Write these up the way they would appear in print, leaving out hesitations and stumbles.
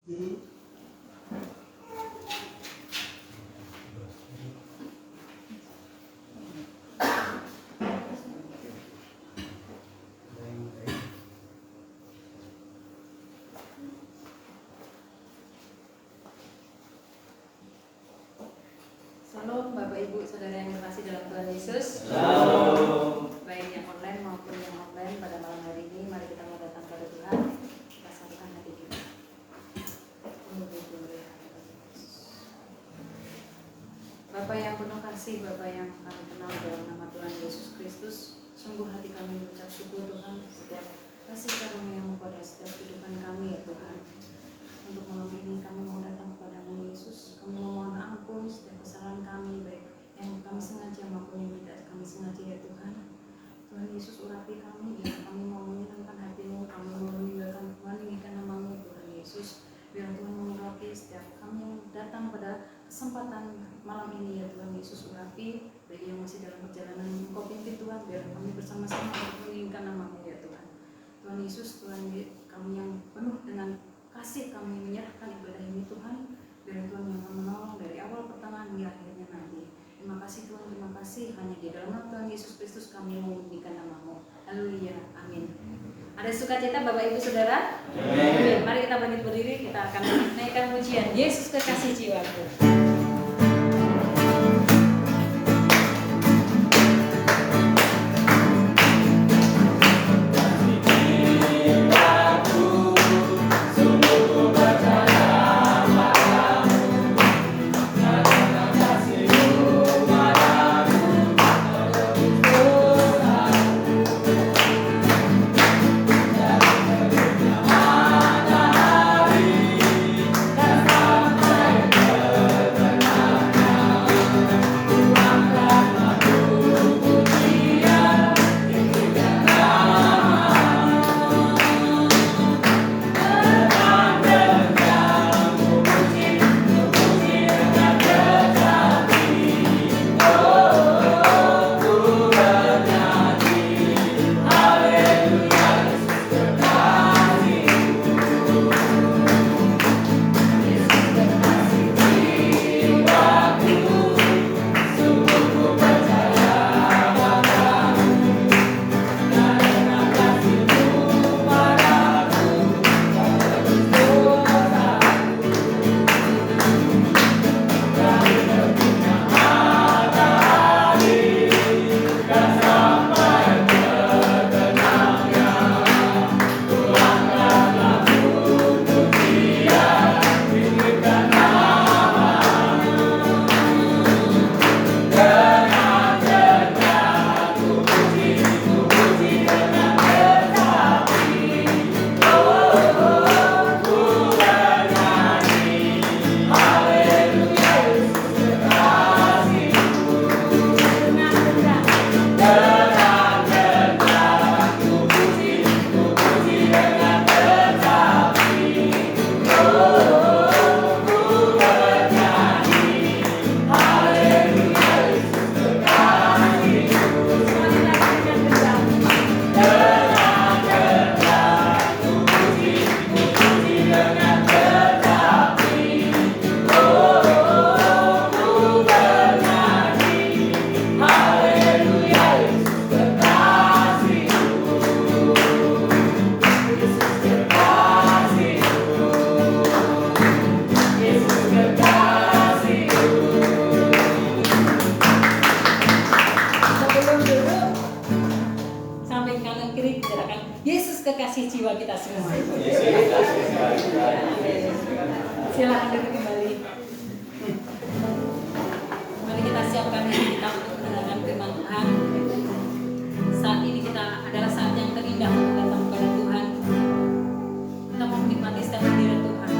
Shalom Bapak Ibu Saudara yang terkasih dalam Tuhan Yesus. Shalom. Baik yang online maupun yang offline, pada malam hari ini mari kita mau datang kepada Tuhan. Kita satukan hati kita. Bapak yang penuh kasih, Bapak yang kami kenal dalam nama Tuhan Yesus Kristus, sungguh hati kami mengucap syukur Tuhan setiap kasih karunia pada setiap kehidupan kami ya Tuhan. Untuk malam ini kami mau datang kepada-Mu Yesus. Kami mohon ampun setiap kesalahan kami, baik yang kami sengaja maupun yang tidak kami sengaja ya Tuhan. Tuhan Yesus urapi kami, biar kami mau menyenangkan hati-Mu, kami mau meninggalkan meninggikan nama-Mu Tuhan Yesus. Biar Tuhan mengurapi setiap kami yang datang pada kesempatan malam ini ya Tuhan Yesus, urapi bagi yang masih dalam perjalanan Engkau pimpin Tuhan, biar kami bersama-sama meninggikan nama-Mu ya Tuhan. Tuhan Yesus, Tuhan kami yang penuh dengan kasih, kami menyerahkan ibadah ini Tuhan, biar Tuhan yang akan menolong dari awal pertengahan hingga akhirnya nanti. Terima kasih Tuhan, terima kasih, hanya di dalam nama Tuhan Yesus Kristus kami meninggikan nama-Mu. Haleluya, amin. Ada sukacita Bapak Ibu Saudara? Amin. Mari kita bangkit berdiri, kita akan menaikkan pujian Yesus kekasih jiwaku. Kekasih jiwa kita semua. Silakan duduk kembali. Mari kita siapkan diri kita untuk mendengarkan firman Tuhan. Saat ini kita adalah saat yang terindah untuk datang kepada Tuhan. Kita mau menikmati setiap hadirat Tuhan.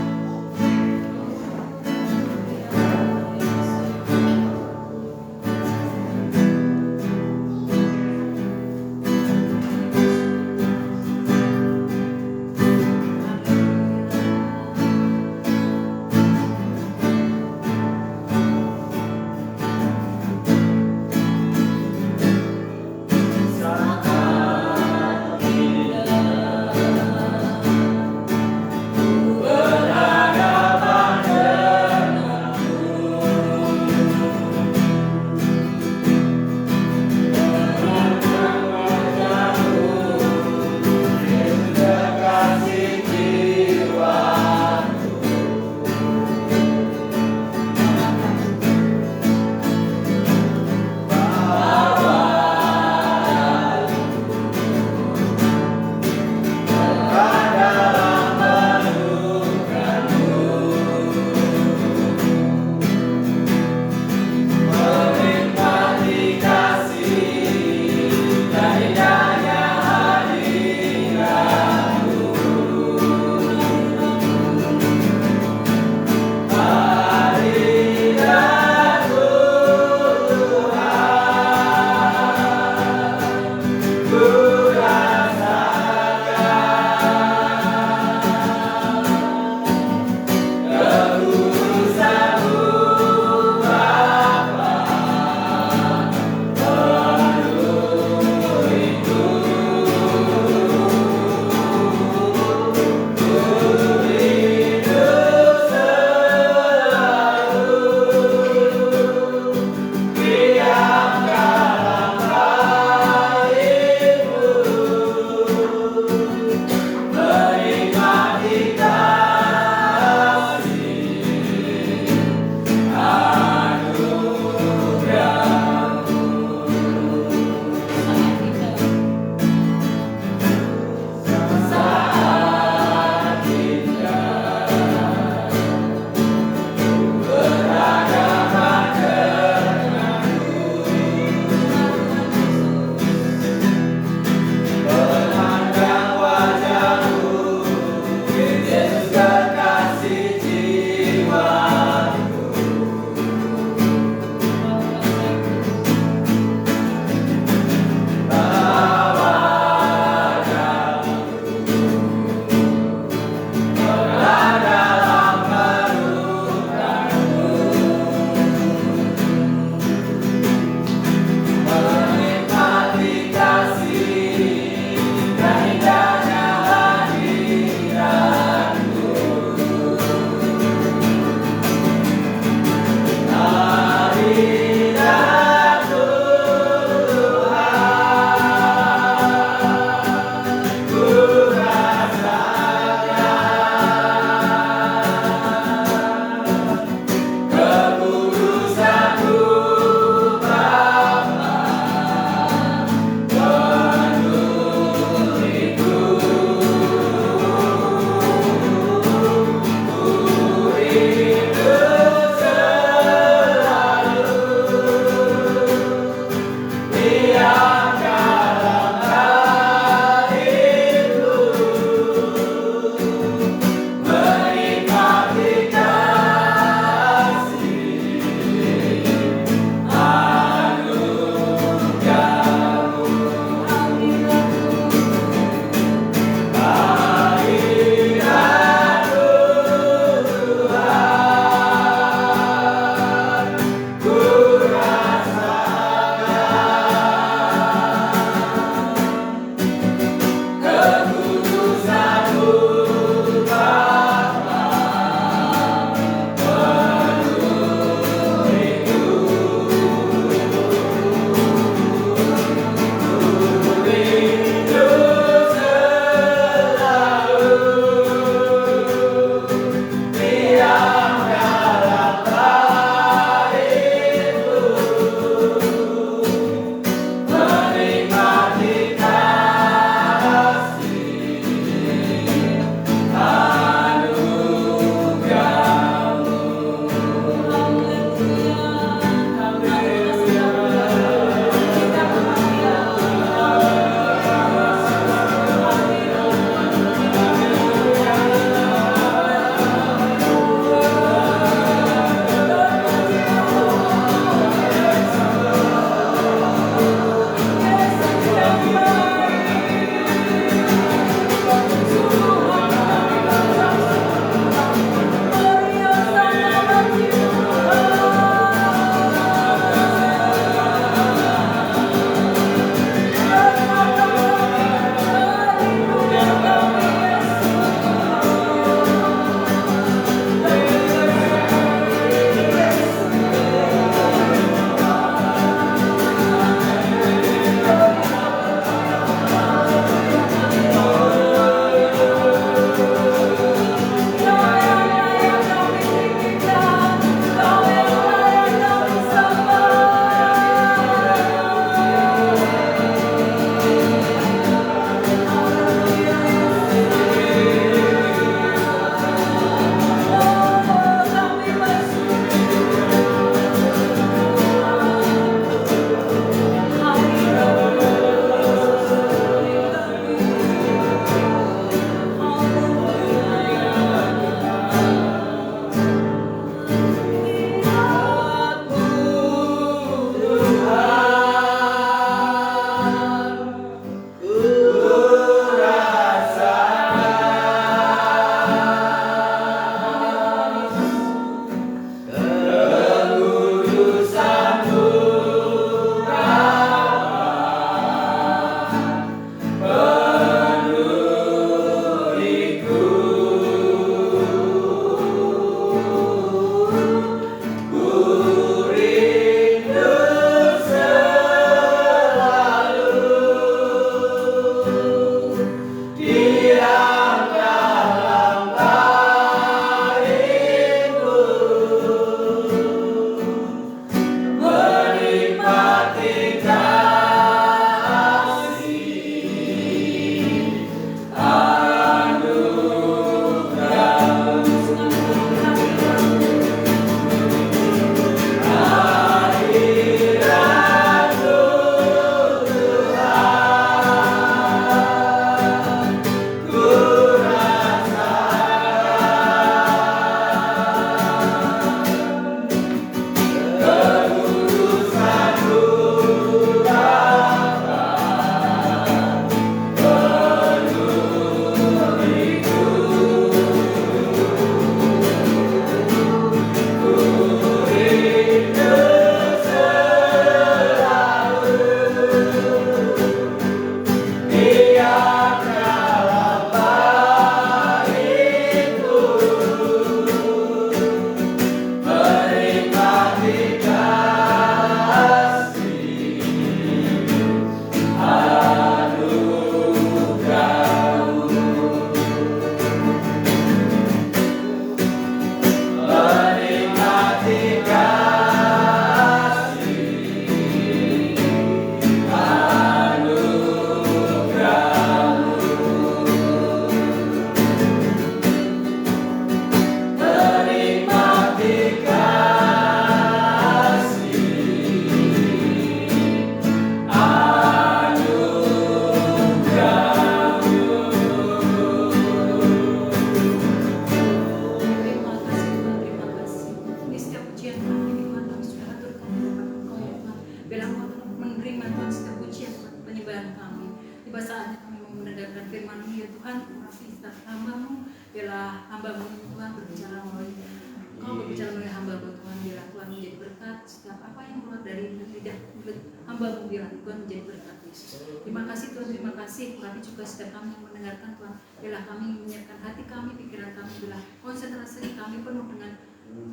apa yang keluar dari lidah mulut hamba-Mu biarlah Tuhan menjadi berkat Yesus. Terima kasih Tuhan, terima kasih. Kami juga setiap kami yang mendengarkan Tuhan, biarlah kami menyiapkan hati kami, pikiran kami, biarlah konsentrasi kami penuh dengan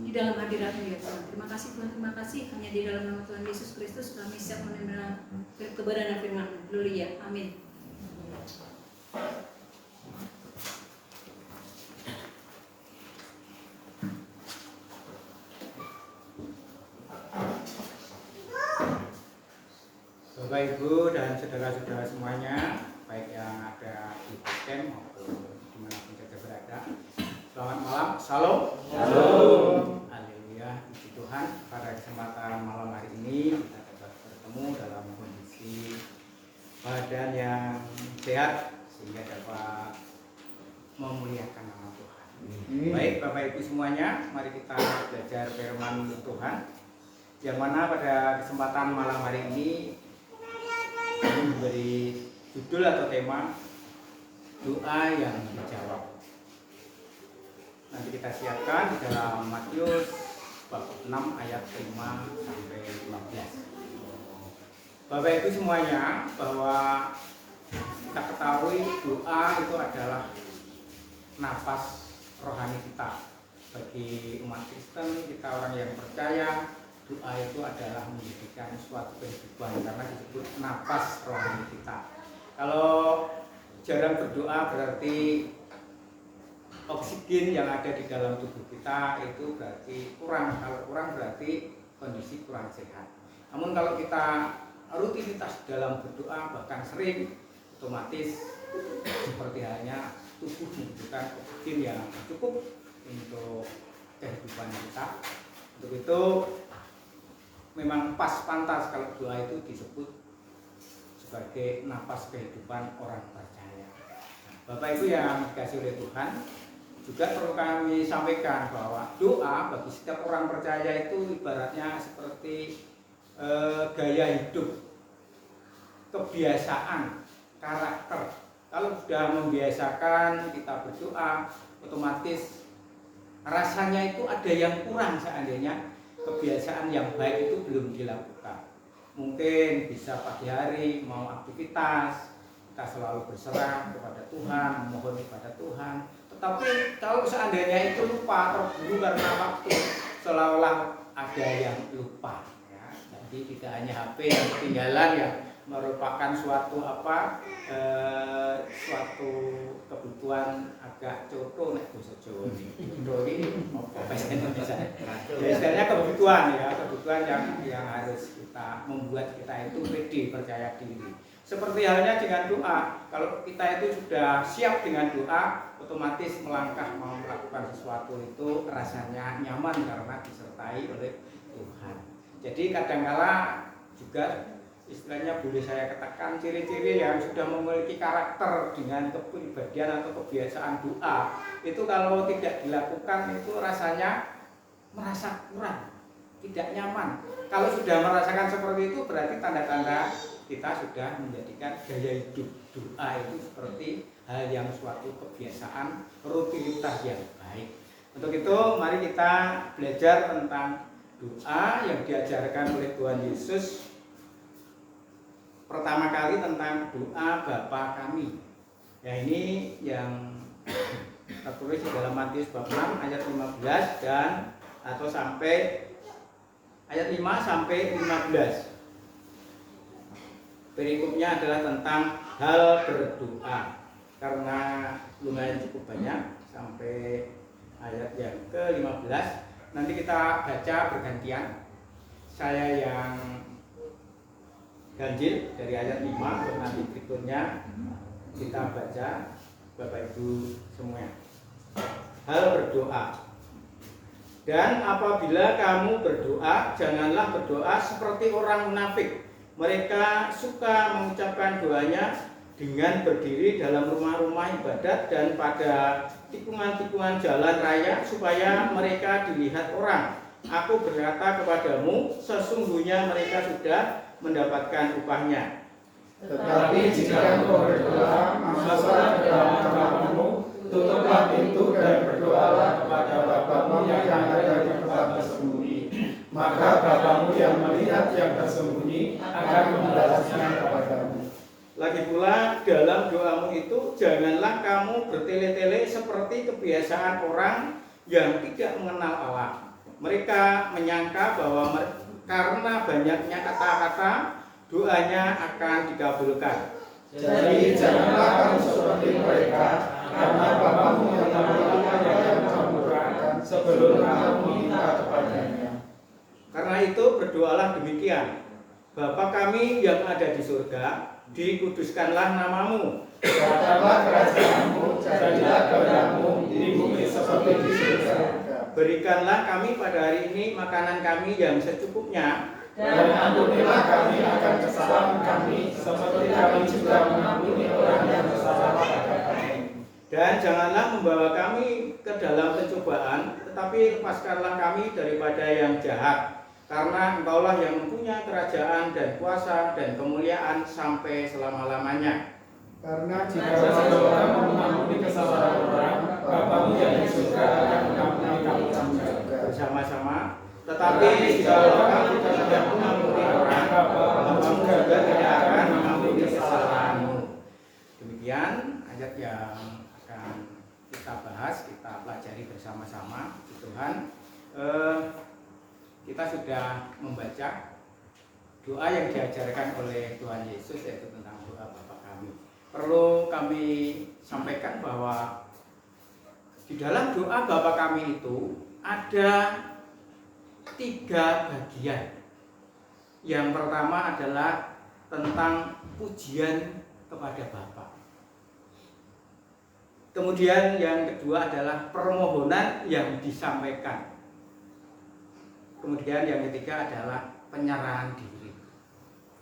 di dalam hadirat-Mu ya Tuhan. Terima kasih Tuhan, terima kasih. Hanya di dalam nama Tuhan Yesus Kristus kami siap menerima kebenaran firman-Mu. Haleluya. Amin. Bapak Ibu dan saudara-saudara semuanya, baik yang ada di camp maupun dimanapun kita berada, selamat malam, salam. Shalom. Haleluya, puji Tuhan. Pada kesempatan malam hari ini kita dapat bertemu dalam kondisi badan yang sehat sehingga dapat memuliakan nama Tuhan. Baik Bapak Ibu semuanya, mari kita belajar firman Tuhan, yang mana pada kesempatan malam hari ini kami memberi judul atau tema doa yang dijawab. Nanti kita siapkan di dalam Matius bab 6 ayat 5 sampai 15. Bapak Ibu semuanya, bahwa kita ketahui doa itu adalah nafas rohani kita. Bagi umat Kristen, kita orang yang percaya, doa itu adalah menjadikan suatu kehidupan karena disebut nafas rohani kita. Kalau jarang berdoa berarti oksigen yang ada di dalam tubuh kita itu berarti kurang. Kalau kurang berarti kondisi kurang sehat. Namun kalau kita rutinitas dalam berdoa bahkan sering, otomatis seperti halnya tubuh membutuhkan oksigen yang cukup untuk kehidupan kita. Untuk itu memang pas pantas kalau doa itu disebut sebagai nafas kehidupan orang percaya. Bapak Ibu yang dikasihi oleh Tuhan, juga perlu kami sampaikan bahwa doa bagi setiap orang percaya itu ibaratnya seperti gaya hidup, kebiasaan, karakter. Kalau sudah membiasakan kita berdoa, otomatis rasanya itu ada yang kurang seandainya kebiasaan yang baik itu belum dilakukan. Mungkin bisa pagi hari mau aktivitas, kita selalu berserah kepada Tuhan, memohon kepada Tuhan. Tetapi kalau seandainya itu lupa, terburu karena waktu, seolah-olah ada yang lupa. Ya. Jadi tidak hanya HP yang ketinggalan yang merupakan suatu suatu kebutuhan agak contoh nek basa Jawa ini apa Indonesia. Ya istilahnya kebutuhan yang harus kita membuat kita itu pede, percaya diri. Seperti halnya dengan doa. Kalau kita itu sudah siap dengan doa, otomatis melangkah mau melakukan sesuatu itu rasanya nyaman karena disertai oleh Tuhan. Jadi kadangkala juga istilahnya boleh saya katakan ciri-ciri yang sudah memiliki karakter dengan kepribadian atau kebiasaan doa itu kalau tidak dilakukan itu rasanya merasa kurang, tidak nyaman. Kalau sudah merasakan seperti itu berarti tanda-tanda kita sudah menjadikan gaya hidup doa itu seperti hal yang suatu kebiasaan rutinitas yang baik. Untuk itu mari kita belajar tentang doa yang diajarkan oleh Tuhan Yesus. Pertama kali tentang doa Bapa kami. Ya ini yang tertulis di dalam Matius bab 6 ayat 15 dan atau sampai ayat 5 sampai 15. Perikopnya adalah tentang hal berdoa. Karena lumayan cukup banyak sampai ayat yang ke-15. Nanti kita baca bergantian. Saya yang ganjil dari ayat 5 nanti berikutnya kita baca Bapak Ibu semua. Hal berdoa. Dan apabila kamu berdoa, janganlah berdoa seperti orang munafik. Mereka suka mengucapkan doanya dengan berdiri dalam rumah-rumah ibadat dan pada tikungan-tikungan jalan raya supaya mereka dilihat orang. Aku berkata kepadamu, sesungguhnya mereka sudah mendapatkan upahnya. Tetapi jika engkau berdoa, masuklah ke dalam kamarmu, tutuplah pintu dan berdoalah kepada Bapamu yang ada di tempat tersembunyi. Maka Bapamu yang melihat yang tersembunyi akan membalasnya kepadamu. Lagi pula dalam doamu itu janganlah kamu bertele-tele seperti kebiasaan orang yang tidak mengenal Allah. Mereka menyangka bahwa karena banyaknya kata-kata doanya akan dikabulkan. Jadi janganlah kamu seperti mereka, karena Bapamu yang yang memurahkan sebelum kamu minta kepadanya. Karena itu berdoalah demikian. Bapa kami yang ada di surga, dikuduskanlah namamu. Datanglah kerajaanmu, jadilah kehendakmu di bumi seperti di surga. Berikanlah kami pada hari ini makanan kami yang secukupnya, Dan ampunilah kami akan kesalahan kami, seperti kami juga mengampuni orang yang bersalah pada kami. dan janganlah membawa kami ke dalam pencobaan, tetapi lepaskanlah kami daripada yang jahat. Karena Engkaulah yang mempunyai kerajaan dan kuasa dan kemuliaan sampai selama-lamanya. Karena jika seseorang mengampuni kesalahan orang, Bapamu yang di surga akan mengampuni kamu juga. Bersama-sama. Tetapi jika kamu tidak mengampuni orang, Bapamu juga tidak akan mengampuni kesalahanmu. Demikian ayat yang akan kita bahas, kita pelajari bersama-sama. Tuhan, kita sudah membaca doa yang diajarkan oleh Tuhan Yesus, yaitu tentang doa Bapa kami. Perlu kami sampaikan bahwa di dalam doa Bapa kami itu ada 3 bagian. Yang pertama adalah tentang pujian kepada Bapa. Kemudian yang kedua adalah permohonan yang disampaikan. Kemudian yang ketiga adalah penyerahan diri.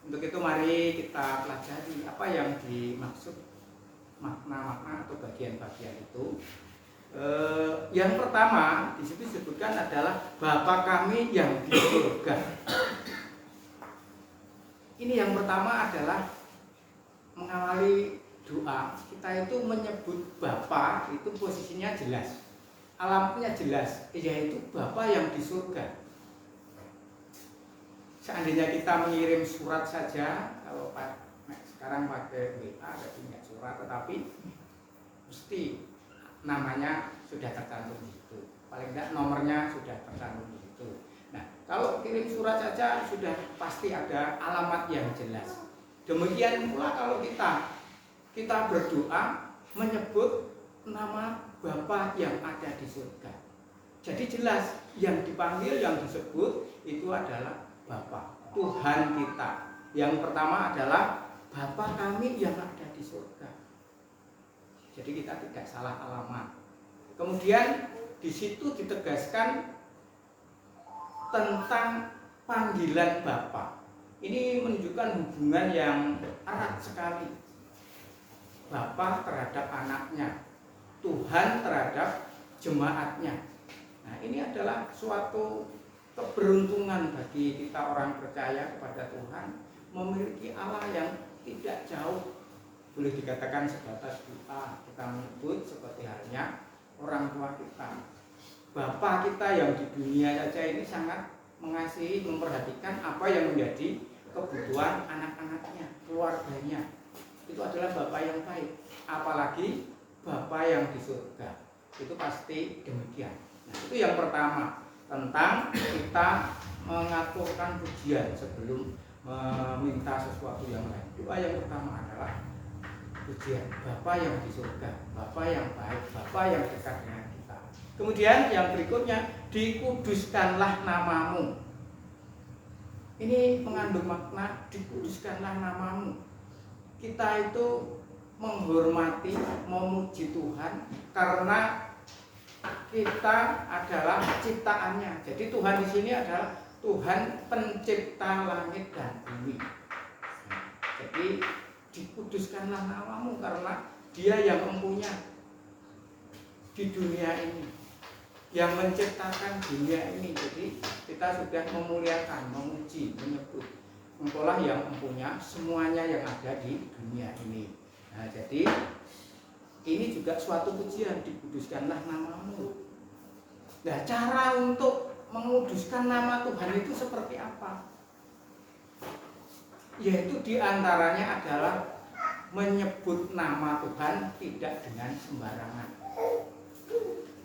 Untuk itu mari kita pelajari apa yang dimaksud makna-makna atau bagian-bagian itu. Yang pertama di situ disebutkan adalah Bapa kami yang di surga. Ini yang pertama adalah mengawali doa. Kita itu menyebut Bapa itu posisinya jelas, alamatnya jelas, yaitu Bapa yang di surga. Seandainya kita mengirim surat saja, kalau sekarang pakai WA tidak surat, tetapi mesti namanya sudah tercantum di situ. Paling tidak nomornya sudah tercantum di situ. Nah, kalau kirim surat saja sudah pasti ada alamat yang jelas. Demikian pula kalau kita berdoa menyebut nama Bapa yang ada di surga. Jadi jelas yang dipanggil, yang disebut itu adalah Bapa, Tuhan kita. Yang pertama adalah Bapa kami yang ada di surga. Jadi kita tidak salah alamat. Kemudian di situ ditegaskan tentang panggilan Bapa. Ini menunjukkan hubungan yang erat sekali. Bapa terhadap anaknya, Tuhan terhadap jemaatnya. Nah, ini adalah suatu keberuntungan bagi kita orang percaya kepada Tuhan, memiliki Allah yang tidak jauh, boleh dikatakan sebatas doa. Kita menyebut seperti halnya orang tua kita, Bapa kita yang di dunia saja ini sangat mengasihi, memperhatikan apa yang menjadi kebutuhan anak-anaknya, keluarganya. Itu adalah Bapa yang baik. Apalagi Bapa yang di surga, itu pasti demikian. Nah, itu yang pertama, tentang kita mengaturkan pujian sebelum meminta sesuatu yang lain. Doa yang pertama adalah pujian Bapa yang di surga, Bapa yang baik, Bapa yang dekat dengan kita. Kemudian yang berikutnya, dikuduskanlah namamu. Ini mengandung makna dikuduskanlah namamu. Kita itu menghormati, memuji Tuhan karena kita adalah ciptaannya. Jadi Tuhan di sini adalah Tuhan pencipta langit dan bumi. Jadi dikuduskanlah namamu karena Dia yang mempunyai di dunia ini, yang menciptakan dunia ini. Jadi kita sudah memuliakan, memuji, menyebut Engkaulah yang mempunyai semuanya yang ada di dunia ini. Nah, jadi ini juga suatu pujian, dikuduskanlah namamu. Nah, cara untuk menguduskan nama Tuhan itu seperti apa? Yaitu diantaranya adalah menyebut nama Tuhan tidak dengan sembarangan.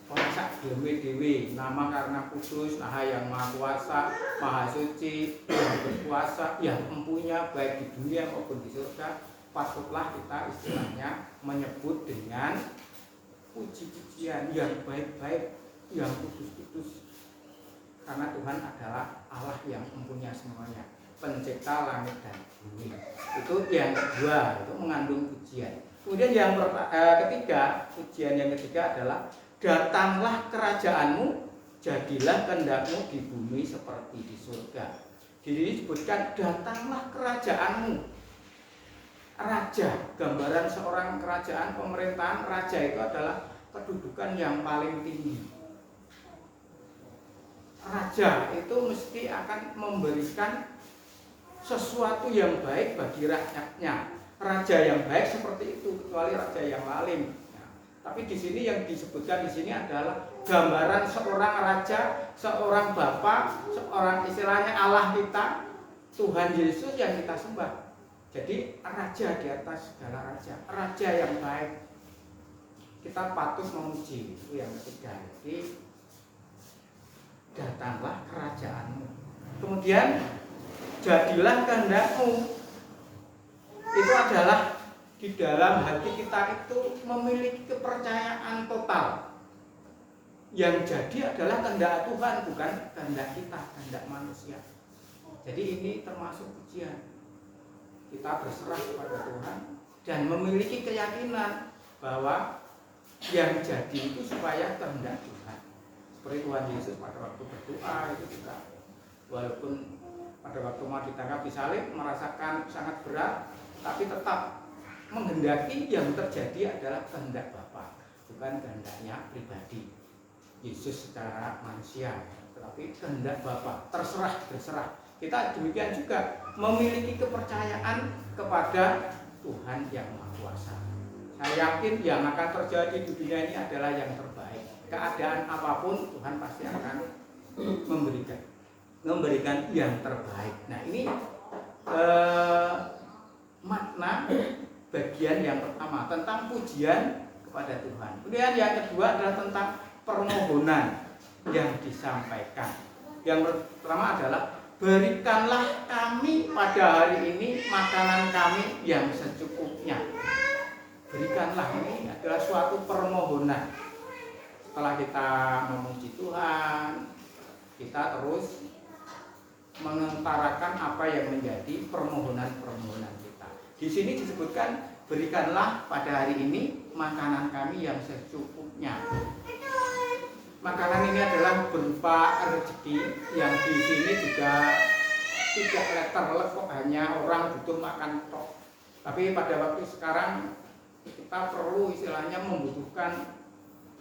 Orang sak dewe-dewe nama karena kudus, nah yang maha kuasa, maha suci, yang berkuasa, yang empunya baik di dunia maupun di surga. Patutlah kita istilahnya menyebut dengan puji-pujian yang baik-baik, yang kudus-kudus. Karena Tuhan adalah Allah yang mempunyai semuanya, pencipta langit dan bumi. Itu yang kedua, itu mengandung pujian. Kemudian yang ketiga, pujian yang ketiga adalah datanglah kerajaanmu, jadilah kehendakmu di bumi seperti di surga. Jadi disebutkan datanglah kerajaanmu. Raja, gambaran seorang kerajaan, pemerintahan. Raja itu adalah kedudukan yang paling tinggi. Raja itu mesti akan memberikan sesuatu yang baik bagi rakyatnya. Raja yang baik seperti itu, kecuali raja yang lalim. Nah, tapi di sini yang disebutkan di sini adalah gambaran seorang raja, seorang bapa, seorang istilahnya Allah kita, Tuhan Yesus yang kita sembah. Jadi raja di atas segala raja, raja yang baik. Kita patut memuji, itu yang ketiga. Jadi datanglah kerajaanmu. Kemudian jadilah kehendakmu. Itu adalah di dalam hati kita itu memiliki kepercayaan total. Yang jadi adalah kehendak Tuhan, bukan kehendak kita, kehendak manusia. Jadi ini termasuk pujian. Kita berserah kepada Tuhan dan memiliki keyakinan bahwa yang jadi itu supaya kehendak Tuhan. Seperti Tuhan Yesus pada waktu berdoa itu juga, walaupun pada waktu mau ditangkap disalib merasakan sangat berat, tapi tetap menghendaki yang terjadi adalah kehendak Bapa, bukan kehendaknya pribadi Yesus secara manusia, tetapi kehendak Bapa, berserah. Kita demikian juga memiliki kepercayaan kepada Tuhan yang Maha Kuasa. Saya yakin yang akan terjadi di dunia ini adalah yang terbaik. Keadaan apapun Tuhan pasti akan memberikan yang terbaik. Nah ini makna bagian yang pertama tentang pujian kepada Tuhan. Kemudian yang kedua adalah tentang permohonan yang disampaikan. Yang pertama adalah berikanlah kami pada hari ini makanan kami yang secukupnya. Berikanlah, ini adalah suatu permohonan. Setelah kita memuji Tuhan, kita terus mengutarakan apa yang menjadi permohonan-permohonan kita. Di sini disebutkan berikanlah pada hari ini makanan kami yang secukupnya. Makanan ini adalah berupa rezeki yang di sini juga tidak letterlek kok hanya orang butuh makan tok. Tapi pada waktu sekarang kita perlu istilahnya membutuhkan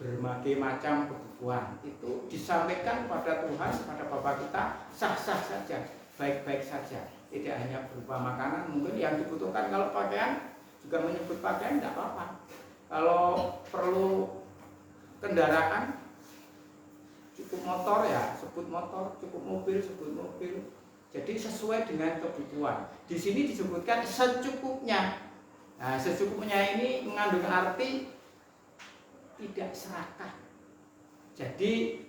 berbagai macam kebutuhan. Itu disampaikan pada Tuhan, pada Bapa kita sah-sah saja, baik-baik saja. Tidak hanya berupa makanan, mungkin yang dibutuhkan kalau pakaian juga menyebut pakaian tidak apa-apa. Kalau perlu kendaraan cukup motor ya sebut motor, cukup mobil sebut mobil. Jadi sesuai dengan kebutuhan. Di sini disebutkan secukupnya. Nah, secukupnya ini mengandung arti tidak serakah. Jadi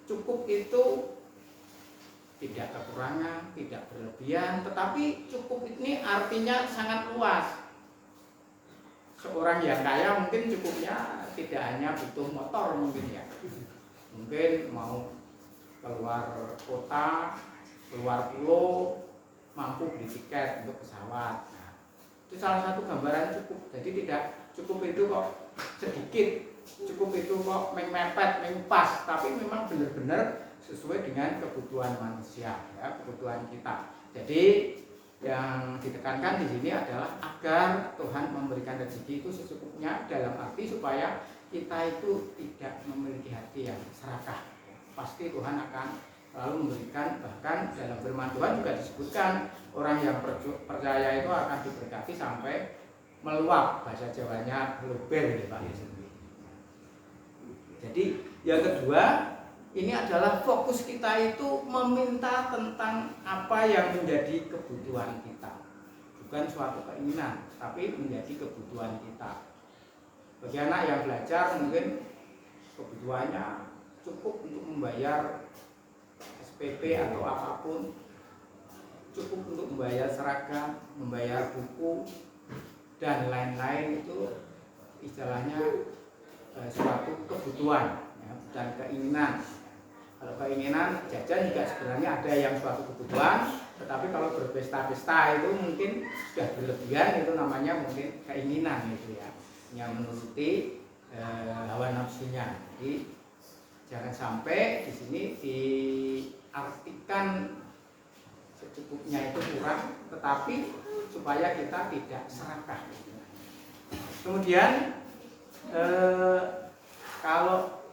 cukup itu tidak kekurangan, tidak berlebihan, tetapi cukup ini artinya sangat luas. Seorang yang kaya mungkin cukupnya tidak hanya butuh motor mungkin ya. Mungkin mau keluar kota, keluar pulau, mampu beli tiket untuk pesawat. Nah, itu salah satu gambaran cukup. Jadi tidak cukup itu kok sedikit, cukup itu kok mepet, pas, tapi memang benar-benar sesuai dengan kebutuhan manusia, ya, kebutuhan kita. Jadi yang ditekankan di sini adalah agar Tuhan memberikan rezeki itu secukupnya, dalam arti supaya kita itu tidak memiliki hati yang serakah. Pasti Tuhan akan selalu memberikan, bahkan dalam firman Tuhan juga disebutkan orang yang percaya itu akan diberkati sampai meluap, bahasa Jawanya luber gitu Pak. Jadi yang kedua ini adalah fokus kita itu meminta tentang apa yang menjadi kebutuhan kita. Bukan suatu keinginan, tapi menjadi kebutuhan kita. Bagi anak yang belajar mungkin kebutuhannya cukup untuk membayar SPP atau apapun, cukup untuk membayar seragam, membayar buku, dan lain-lain. Itu istilahnya suatu kebutuhan, ya, bukan keinginan. Kalau keinginan jajan juga sebenarnya ada yang suatu kebutuhan, tetapi kalau berpesta-pesta itu mungkin sudah berlebihan, itu namanya mungkin keinginan gitu ya, yang menuruti hawa nafsunya. Jadi jangan sampai di sini diartikan secukupnya itu kurang, tetapi supaya kita tidak serakah. Kemudian kalau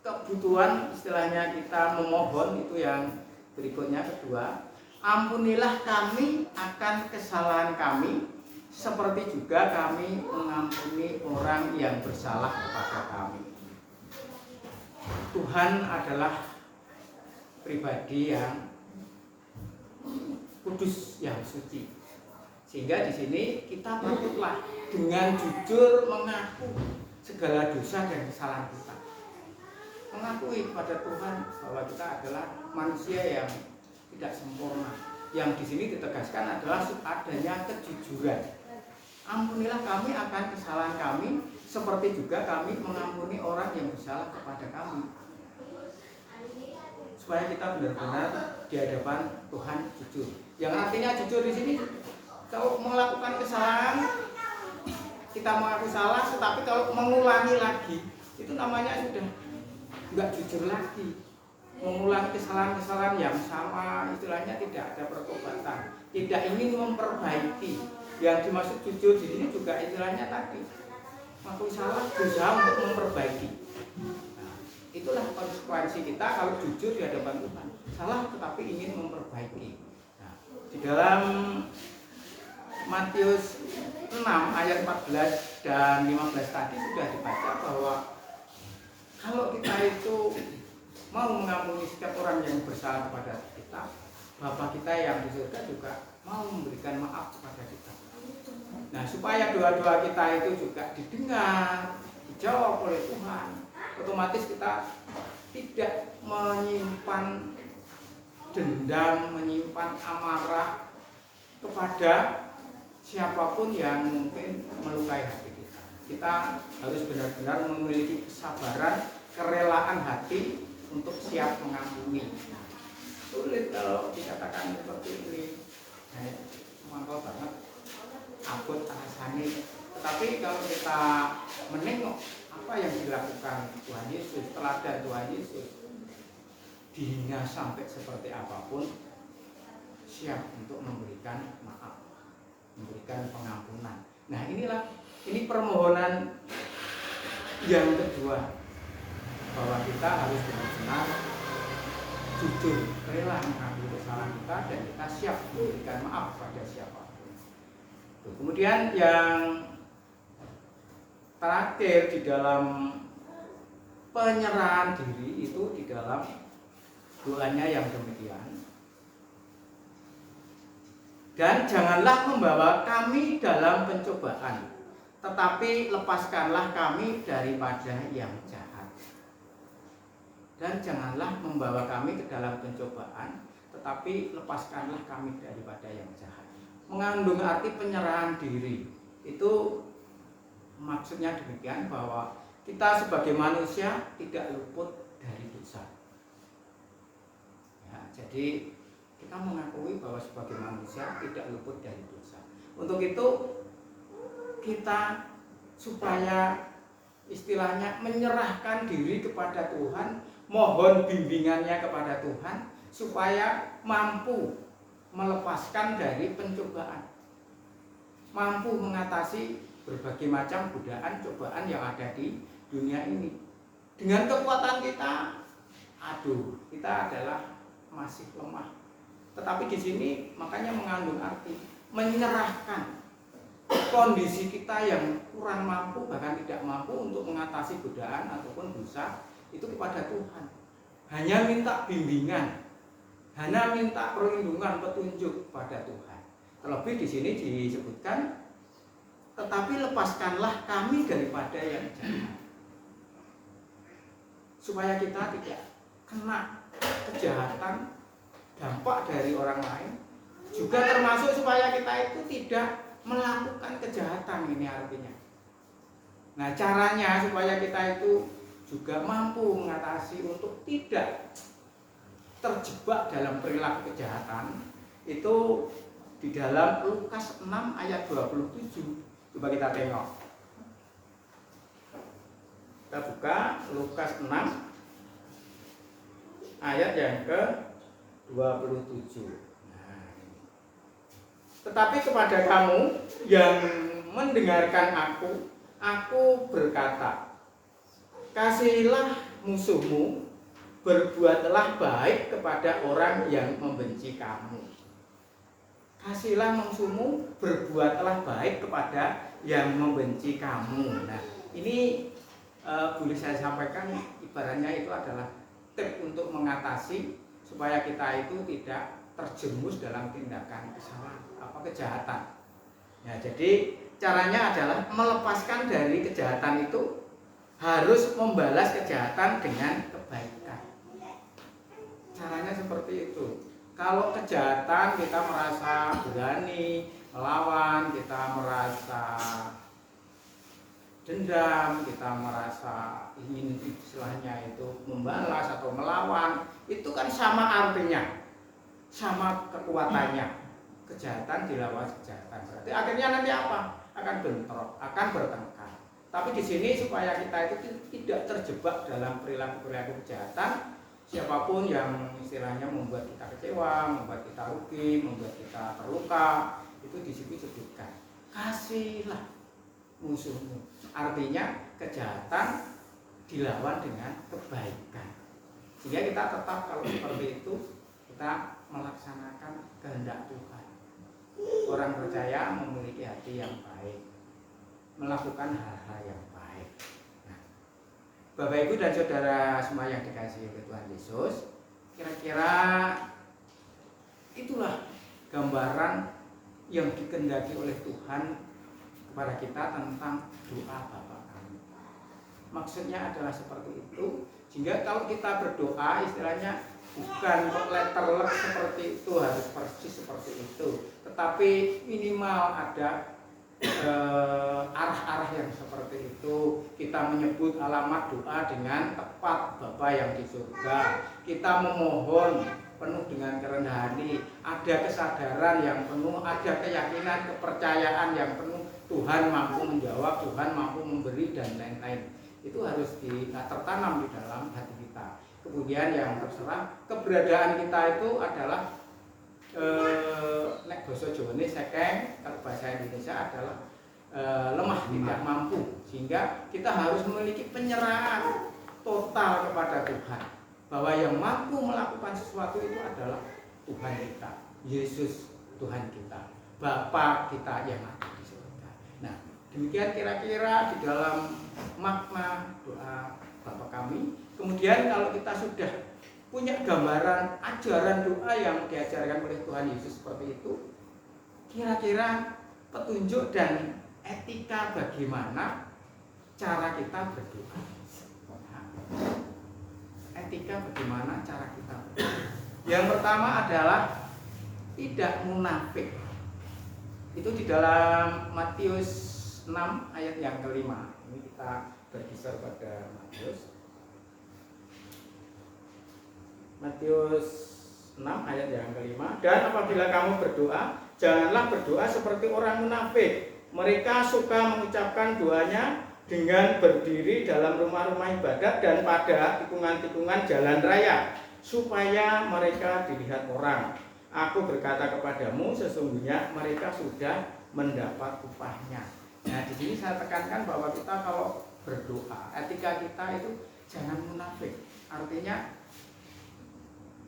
kebutuhan istilahnya kita memohon itu yang berikutnya kedua, ampunilah kami akan kesalahan kami seperti juga kami mengampuni orang yang bersalah kepada kami. Tuhan adalah pribadi yang kudus, yang suci. Sehingga di sini kita patutlah dengan jujur mengaku segala dosa dan kesalahan kita. Mengakui pada Tuhan bahwa kita adalah manusia yang tidak sempurna. Yang di sini ditegaskan adalah adanya kejujuran. Ampunilah kami akan kesalahan kami, seperti juga kami mengampuni orang yang bersalah kepada kami. Supaya kita benar-benar di hadapan Tuhan jujur. Yang artinya jujur di sini, kalau melakukan kesalahan kita mengaku salah, tetapi kalau mengulangi lagi itu namanya sudah nggak jujur lagi. Mengulangi kesalahan-kesalahan yang sama, istilahnya tidak ada pertobatan, tidak ingin memperbaiki. Yang dimaksud jujur di sini juga istilahnya tadi, mengaku salah, berusaha untuk memperbaiki. Nah, itulah konsekuensi kita kalau jujur di hadapan Tuhan. Salah tetapi ingin memperbaiki. Nah, di dalam Matius 6 ayat 14 dan 15 tadi sudah dibaca bahwa kalau kita itu mau mengampuni setiap orang yang bersalah kepada kita, Bapa kita yang di surga juga mau memberikan maaf kepada kita. Nah, supaya doa-doa kita itu juga didengar, dijawab oleh Tuhan, otomatis kita tidak menyimpan dendam, menyimpan amarah kepada siapapun yang mungkin melukai hati kita. Kita harus benar-benar memiliki kesabaran, kerelaan hati untuk siap mengampuni. Sulit kalau dikatakan seperti ini, mangkal banget, abot rasanya. Tetapi kalau kita menengok apa yang dilakukan Tuhan Yesus, teladan Tuhan Yesus, dihina sampai seperti apapun, siap untuk memberikan maaf, memberikan pengampunan. Nah, ini permohonan yang kedua, bahwa kita harus benar-benar jujur, rela mengakui kesalahan kita, dan kita siap memberikan maaf pada siapapun. Kemudian yang terakhir di dalam penyerahan diri itu di dalam doanya yang demikian. Dan janganlah membawa kami dalam pencobaan, tetapi lepaskanlah kami daripada yang jahat. Dan janganlah membawa kami ke dalam pencobaan, tetapi lepaskanlah kami daripada yang jahat. Mengandung arti penyerahan diri. Itu maksudnya demikian, bahwa kita sebagai manusia tidak luput dari dosa. Ya, jadi kita mengakui bahwa sebagai manusia tidak luput dari dosa. Untuk itu kita supaya istilahnya menyerahkan diri kepada Tuhan, mohon bimbingannya kepada Tuhan supaya mampu melepaskan dari pencobaan, mampu mengatasi berbagai macam godaan cobaan yang ada di dunia ini. Dengan kekuatan kita, kita adalah masih lemah. Tetapi di sini makanya mengandung arti menyerahkan kondisi kita yang kurang mampu, bahkan tidak mampu untuk mengatasi godaan ataupun dosa itu kepada Tuhan. hanya minta bimbingan, hanya minta perlindungan, petunjuk pada Tuhan. Terlebih di sini disebutkan, tetapi lepaskanlah kami daripada yang jahat, supaya kita tidak kena kejahatan, dampak dari orang lain. Juga termasuk supaya kita itu tidak melakukan kejahatan, ini artinya. Nah, caranya supaya kita itu juga mampu mengatasi untuk tidak terjebak dalam perilaku kejahatan itu di dalam Lukas 6 ayat 27. Coba kita tengok. Kita buka Lukas 6 ayat yang ke-27. Nah, tetapi kepada kamu yang mendengarkan aku berkata, kasihilah musuhmu, berbuatlah baik kepada orang yang membenci kamu. Kasihilah musuhmu, berbuatlah baik kepada yang membenci kamu. Nah, ini boleh saya sampaikan, ibaratnya itu adalah tip untuk mengatasi supaya kita itu tidak terjerumus dalam tindakan kesalahan, kejahatan. Ya, jadi caranya adalah melepaskan dari kejahatan itu harus membalas kejahatan dengan kebaikan. Caranya seperti itu. Kalau kejahatan kita merasa berani melawan, kita merasa dendam, kita merasa ingin istilahnya itu membalas atau melawan, itu kan sama artinya, sama kekuatannya. Kejahatan dilawan kejahatan, berarti akhirnya nanti apa? Akan bentrok, akan bertengkar. Tapi di sini supaya kita itu tidak terjebak dalam perilaku-perilaku kejahatan, siapapun yang istilahnya membuat kita kecewa, membuat kita rugi, membuat kita terluka, itu di situ disebutkan kasihilah musuhmu. Artinya kejahatan dilawan dengan kebaikan. Sehingga kita tetap kalau seperti itu kita melaksanakan kehendak Tuhan. Orang percaya memiliki hati yang baik, melakukan hal-hal yang baik. Nah, Bapak Ibu dan Saudara semua yang dikasihi oleh Tuhan Yesus, kira-kira itulah gambaran yang dikehendaki oleh Tuhan kepada kita tentang doa Bapa kami. Maksudnya adalah seperti itu, sehingga kalau kita berdoa istilahnya bukan letterlek seperti itu, harus persis seperti itu, tetapi minimal ada arah-arah yang seperti itu. Kita menyebut alamat doa dengan tepat, Bapa yang di surga. Kita memohon penuh dengan kerendahan hati, ada kesadaran yang penuh, ada keyakinan, kepercayaan yang penuh. Tuhan mampu menjawab, Tuhan mampu memberi dan lain-lain. Itu harus tertanam di dalam hati kita. Kemudian yang terserah keberadaan kita itu adalah nek basa Jawane sekeng, kalau bahasa Indonesia adalah lemah, tidak mampu, sehingga kita harus memiliki penyerahan total kepada Tuhan, bahwa yang mampu melakukan sesuatu itu adalah Tuhan kita, Yesus Tuhan kita, Bapa kita yang ada di surga. Nah, demikian kira-kira di dalam makna doa Bapa kami. Kemudian kalau kita sudah punya gambaran ajaran doa yang diajarkan oleh Tuhan Yesus seperti itu, kira-kira petunjuk dan etika bagaimana cara kita berdoa. Etika bagaimana cara kita berdoa. Yang pertama adalah tidak munafik. Itu di dalam Matius 6 ayat yang kelima. Ini kita bergeser pada Matius 6 ayat yang kelima. Dan apabila kamu berdoa, janganlah berdoa seperti orang munafik. Mereka suka mengucapkan doanya dengan berdiri dalam rumah-rumah ibadat dan pada tikungan-tikungan jalan raya, supaya mereka dilihat orang. Aku berkata kepadamu, sesungguhnya mereka sudah mendapat upahnya. Nah, di sini saya tekankan bahwa kita kalau berdoa, etika kita itu jangan munafik. Artinya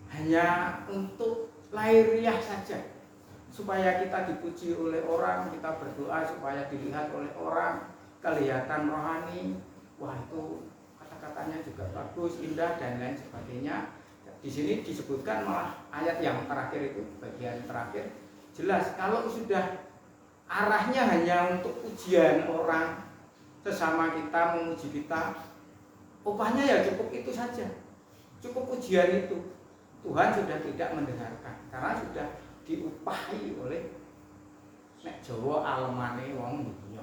hanya untuk lahiriah saja, supaya kita dipuji oleh orang, kita berdoa supaya dilihat oleh orang, kelihatan rohani. Wah, itu kata-kata kata-katanya juga bagus, indah dan lain sebagainya. Di sini disebutkan malah ayat yang terakhir itu, bagian terakhir jelas kalau sudah arahnya hanya untuk pujian orang sesama kita, memuji kita, upahnya ya cukup itu saja, cukup pujian itu. Tuhan sudah tidak mendengarkan karena sudah diupahi oleh nek Jawa alemane wong dunya,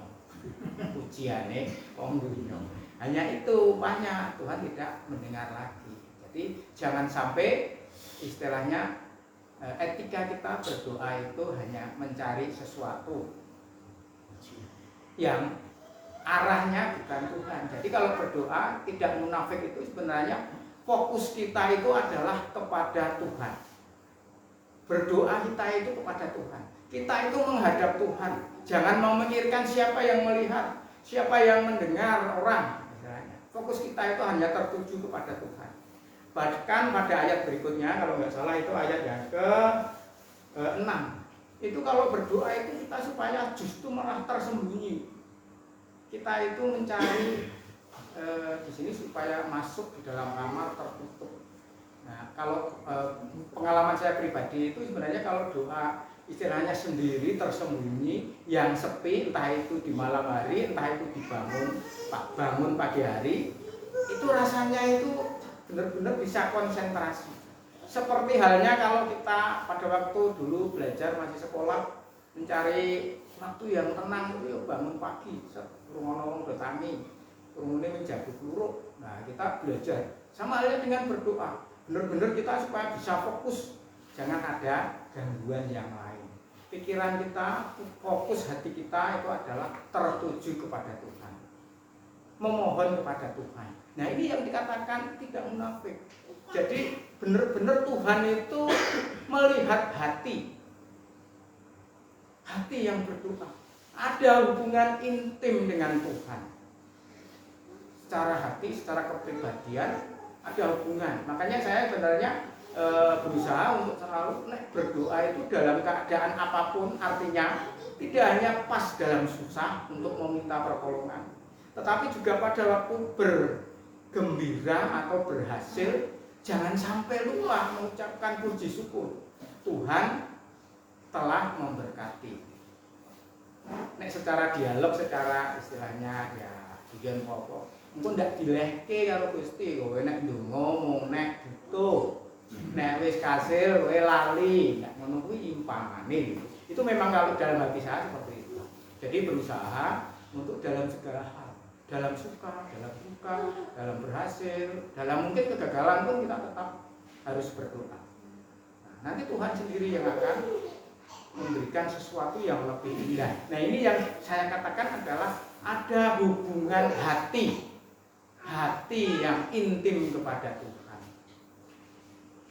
pujiane wong dunya. Hanya itu upahnya, Tuhan tidak mendengar lagi. Jadi jangan sampai istilahnya etika kita berdoa itu hanya mencari sesuatu yang arahnya bukan Tuhan. Jadi kalau berdoa tidak munafik itu sebenarnya fokus kita itu adalah kepada Tuhan. Berdoa kita itu kepada Tuhan. Kita itu menghadap Tuhan. Jangan mau memikirkan siapa yang melihat, siapa yang mendengar orang. Misalnya. Fokus kita itu hanya tertuju kepada Tuhan. Bahkan pada ayat berikutnya, kalau nggak salah itu ayat yang ke-6. Itu kalau berdoa itu kita supaya justru malah tersembunyi. Kita itu mencari di sini supaya masuk di dalam kamar tertutup. Nah, kalau pengalaman saya pribadi itu sebenarnya kalau doa istilahnya sendiri tersembunyi, yang sepi, entah itu di malam hari, entah itu bangun pagi hari, itu rasanya itu benar-benar bisa konsentrasi. Seperti halnya kalau kita pada waktu dulu belajar masih sekolah mencari waktu yang tenang itu ya bangun pagi, ngomong bertani, kemudian menjaga peluru. Nah kita belajar. Sama halnya dengan berdoa. Benar-benar kita supaya bisa fokus, jangan ada gangguan yang lain. Pikiran kita, fokus hati kita itu adalah tertuju kepada Tuhan, memohon kepada Tuhan. Nah ini yang dikatakan tidak munafik. Jadi benar-benar Tuhan itu melihat hati yang berdoa. Ada hubungan intim dengan Tuhan. Secara hati, secara kepribadian ada hubungan. Makanya saya sebenarnya berusaha untuk selalu berdoa itu dalam keadaan apapun, artinya tidak hanya pas dalam susah untuk meminta pertolongan, tetapi juga pada waktu bergembira atau berhasil, jangan sampai lupa mengucapkan puji syukur. Tuhan telah memberkati. Nek secara dialog, secara istilahnya ya tujuan pokok. Engko ndak dilehke karo Gusti, kowe nek ndonga mung nek butuh. Nek wis kasil kowe lali, nek ngono kuwi impamane. Itu memang kalau dalam hati saya seperti itu. Jadi berusaha untuk dalam segala hal, dalam suka, dalam duka, dalam berhasil, dalam mungkin kegagalan pun kita tetap harus berdoa. Nah, nanti Tuhan sendiri yang akan memberikan sesuatu yang lebih indah. Nah ini yang saya katakan adalah ada hubungan hati yang intim kepada Tuhan.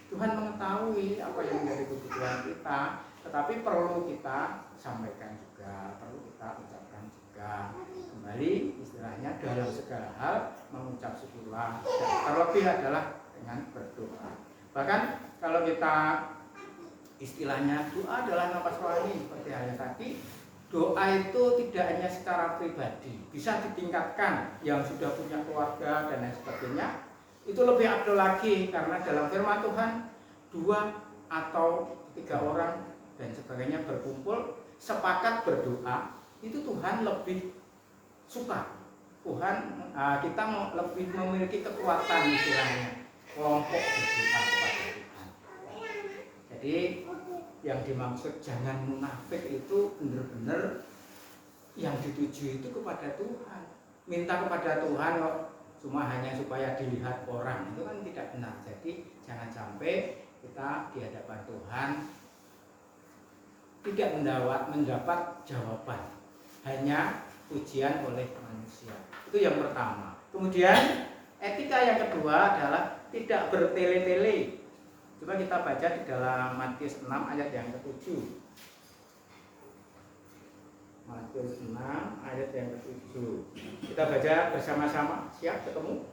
Tuhan mengetahui apa yang menjadi kebutuhan kita, tetapi perlu kita sampaikan juga, perlu kita ucapkan juga. Kembali istilahnya dalam segala hal mengucap syukurlah, terlebih adalah dengan berdoa. Bahkan kalau kita istilahnya doa adalah nafas rohani seperti halnya tadi, doa itu tidak hanya secara pribadi, bisa ditingkatkan yang sudah punya keluarga dan lain sebagainya. Itu lebih afdal lagi karena dalam firman Tuhan 2 atau 3 orang dan sebagainya berkumpul sepakat berdoa, itu Tuhan lebih suka. Tuhan kita lebih memiliki kekuatan istilahnya kelompok berdoa kepada Tuhan. Jadi yang dimaksud jangan munafik itu benar-benar yang dituju itu kepada Tuhan. Minta kepada Tuhan kok cuma hanya supaya dilihat orang, itu kan tidak benar. Jadi jangan sampai kita di hadapan Tuhan tidak mendapat jawaban, hanya pujian oleh manusia. Itu yang pertama. Kemudian etika yang kedua adalah tidak bertele-tele. Coba kita baca di dalam Matius 6 ayat yang ke-7. Matius 6 ayat yang ke-7. Kita baca bersama-sama. Siap ketemu?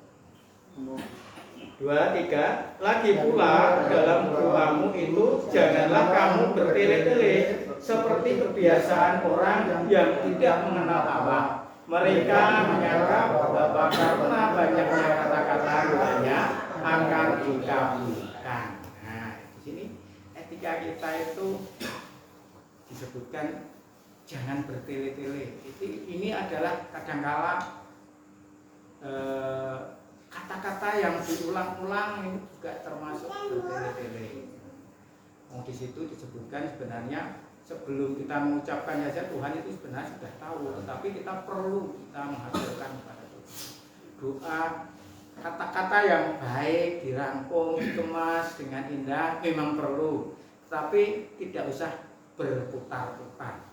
2, 3. Lagi pula dalam doamu itu janganlah kamu bertele-tele seperti kebiasaan orang yang tidak mengenal Allah. Mereka menyangka bahwa karena banyaknya kata-kata doanya akan dikabulkan. Nah, di sini etika kita itu disebutkan jangan bertele-tele. Ini adalah kadangkala kata-kata yang diulang-ulang ini juga termasuk bertele-tele. Di situ disebutkan sebenarnya sebelum kita mengucapkan saja Tuhan itu sebenarnya sudah tahu, tetapi kita perlu menghasilkan kepada Tuhan. Doa, kata-kata yang baik dirangkum, dikemas dengan indah memang perlu, tapi tidak usah berputar-putar.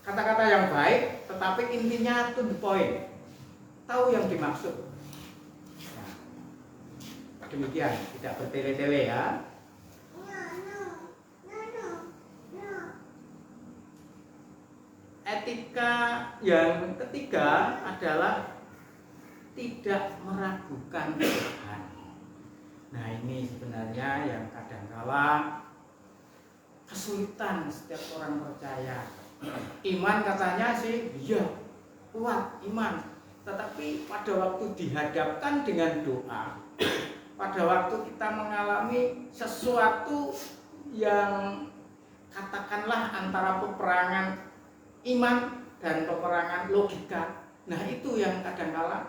Kata-kata yang baik, tetapi intinya to the point, tahu yang dimaksud. Nah, demikian, tidak bertele-tele ya. Etika yang ketiga adalah tidak meragukan Tuhan. Nah, ini sebenarnya yang kadangkala kesulitan setiap orang percaya. Iman katanya sih, iya, kuat iman. Tetapi pada waktu dihadapkan dengan doa, pada waktu kita mengalami sesuatu yang katakanlah antara peperangan iman dan peperangan logika. Nah, itu yang kadangkala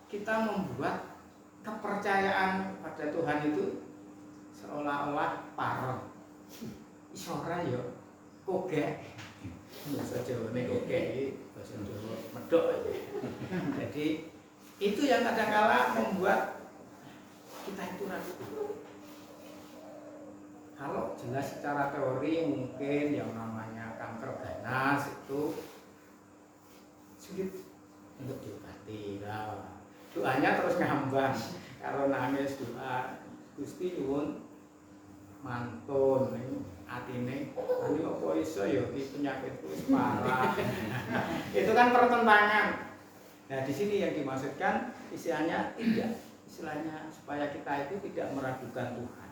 kita membuat kepercayaan pada Tuhan itu seolah-olah parah. Isora ya kogek. Bahasa Jawa ini kogek, bahasa Jawa medok. Jadi itu yang kadangkala membuat kita itu ragu. Kalau jelas secara teori mungkin yang namanya kanker ganas itu sulit untuk diobati. Nah, doanya terus ngambang. Kalau nangis doa Gusti nyuwun mantun atine ani apa iso ya iki penyakitku wis parah. Itu kan pertentangan. Nah, di sini yang dimaksudkan istilahnya supaya kita itu tidak meragukan Tuhan.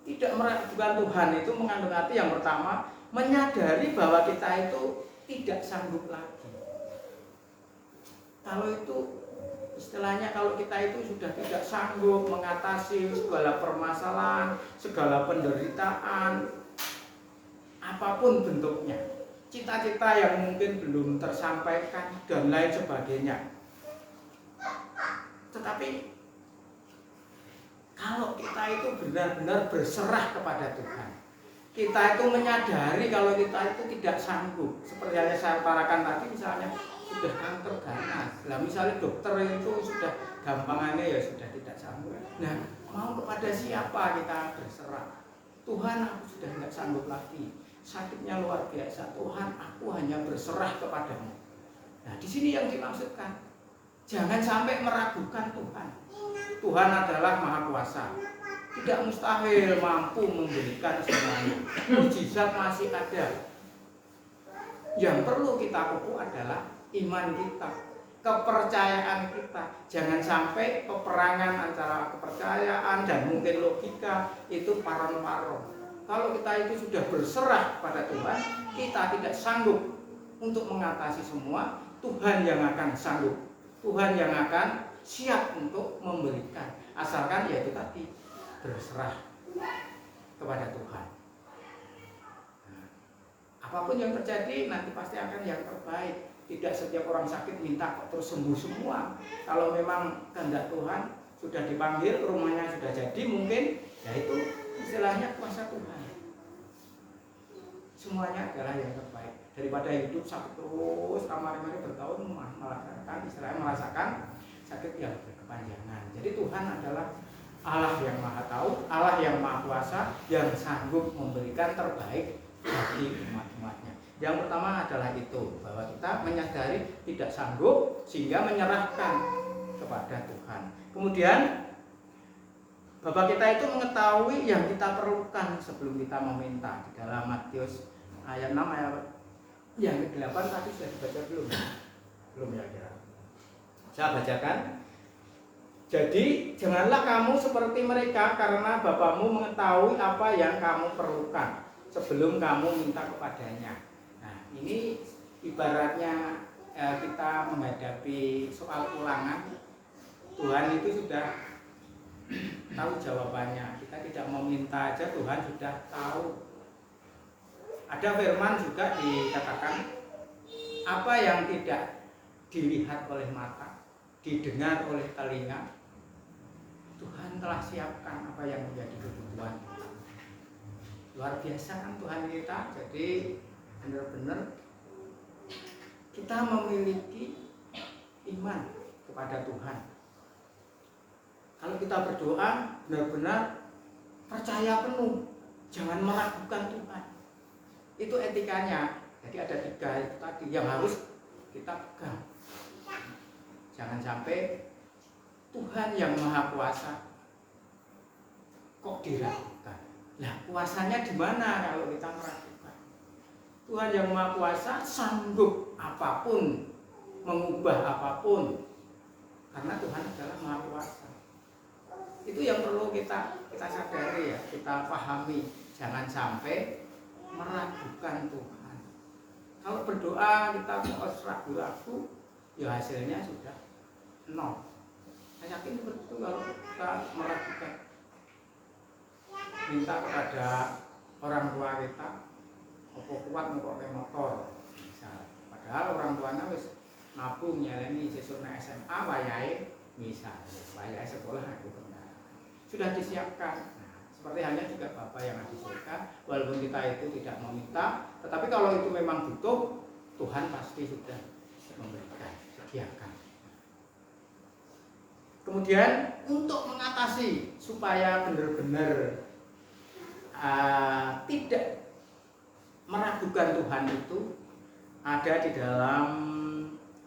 Tidak meragukan Tuhan itu mengandung arti yang pertama, menyadari bahwa kita itu tidak sanggup lagi. Kalau itu istilahnya kalau kita itu sudah tidak sanggup mengatasi segala permasalahan, segala penderitaan, apapun bentuknya, cita-cita yang mungkin belum tersampaikan dan lain sebagainya. Tetapi kalau kita itu benar-benar berserah kepada Tuhan, kita itu menyadari kalau kita itu tidak sanggup, seperti yang saya parakan tadi, misalnya sudah kanker ganas, nah misalnya dokter itu sudah gampangannya ya sudah tidak sanggup. Nah, mau kepada siapa kita berserah? Tuhan, aku sudah tidak sanggup lagi, sakitnya luar biasa. Tuhan, aku hanya berserah kepadamu. Nah, di sini yang dimaksudkan, jangan sampai meragukan Tuhan. Tuhan adalah Maha Kuasa, tidak mustahil mampu memberikan semuanya. Mujizat masih ada. Yang perlu kita pupuk adalah iman kita, kepercayaan kita. Jangan sampai peperangan antara kepercayaan dan mungkin logika itu paron-paron. Kalau kita itu sudah berserah pada Tuhan, kita tidak sanggup untuk mengatasi semua. Tuhan yang akan sanggup, Tuhan yang akan siap untuk memberikan, asalkan yaitu tadi berserah kepada Tuhan. Nah, apapun yang terjadi nanti pasti akan yang terbaik. Tidak setiap orang sakit minta terus sembuh semua. Kalau memang kehendak Tuhan sudah dipanggil, rumahnya sudah jadi, mungkin ya itu istilahnya kuasa Tuhan. Semuanya adalah yang terbaik. Daripada hidup sakit terus kamar-kamar bertahun merasakan sakit yang berkepanjangan. Jadi Tuhan adalah Allah yang Maha Tahu, Allah yang Maha Kuasa, yang sanggup memberikan terbaik bagi umat-umatnya. Yang pertama adalah itu, bahwa kita menyadari tidak sanggup sehingga menyerahkan kepada Tuhan. Kemudian Bapak kita itu mengetahui yang kita perlukan sebelum kita meminta. Di dalam Matius ayat 6 ayat yang ke-8 tadi sudah dibaca belum? Belum ya kira. Saya bacakan. Jadi janganlah kamu seperti mereka, karena Bapamu mengetahui apa yang kamu perlukan sebelum kamu minta kepadanya. Nah, ini ibaratnya kita menghadapi soal ulangan, Tuhan itu sudah tahu jawabannya. Kita tidak meminta aja Tuhan sudah tahu. Ada firman juga dikatakan, apa yang tidak dilihat oleh mata, didengar oleh telinga, Tuhan telah siapkan apa yang menjadi kebutuhan kita. Luar biasa kan Tuhan kita. Jadi benar-benar kita memiliki iman kepada Tuhan. Kalau kita berdoa benar-benar percaya penuh, jangan meragukan Tuhan. Itu etikanya. Jadi ada 3 itu tadi yang harus kita pegang. Jangan sampai Tuhan yang Maha Kuasa kok diragukan. Nah, kuasanya di mana kalau kita meragukan? Tuhan yang Maha Kuasa sanggup apapun, mengubah apapun, karena Tuhan adalah Maha Kuasa. Itu yang perlu kita sadari ya, kita pahami. Jangan sampai meragukan Tuhan. Kalau berdoa kita terus ragu-ragu, ya hasilnya sudah 0. Saya yakin betul kalau kita meragukan. Minta kepada orang tua kita, apa kuat pakai motor. Padahal orang tuanya wis nabung nyeleni sesukna SMA wayahe misalnya, wayahe sekolah aku kendaraan. Sudah disiapkan. Seperti halnya juga Bapak yang ada di surga, walaupun kita itu tidak meminta, tetapi kalau itu memang butuh, Tuhan pasti sudah memberikan, sediakan. Kemudian untuk mengatasi supaya benar-benar tidak meragukan Tuhan itu ada di dalam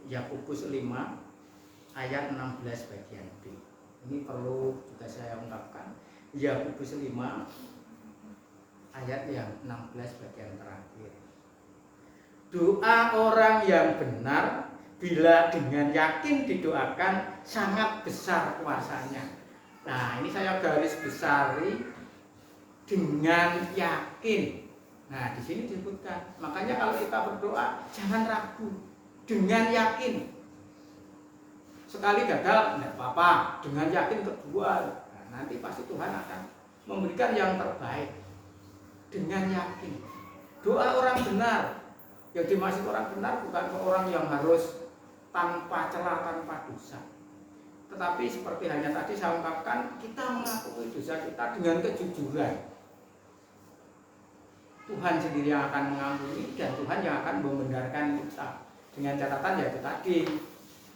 Yakobus 5 ayat 16 bagian B. Ini perlu juga saya ungkapkan. Yakobus 5 ayat yang 16 bagian terakhir. Doa orang yang benar bila dengan yakin didoakan sangat besar kuasanya. Nah, ini saya garis besari dengan yakin. Nah, di sini disebutkan. Makanya kalau kita berdoa jangan ragu, dengan yakin. Sekali gagal tidak apa-apa, dengan yakin kedua. Nanti pasti Tuhan akan memberikan yang terbaik dengan yakin. Doa orang benar, yang dimaksud orang benar bukan orang yang harus tanpa celah, tanpa dosa. Tetapi seperti hanya tadi saya ungkapkan, kita mengakui dosa kita dengan kejujuran. Tuhan sendiri yang akan mengampuni dan Tuhan yang akan membenarkan kita. Dengan catatan ya itu tadi,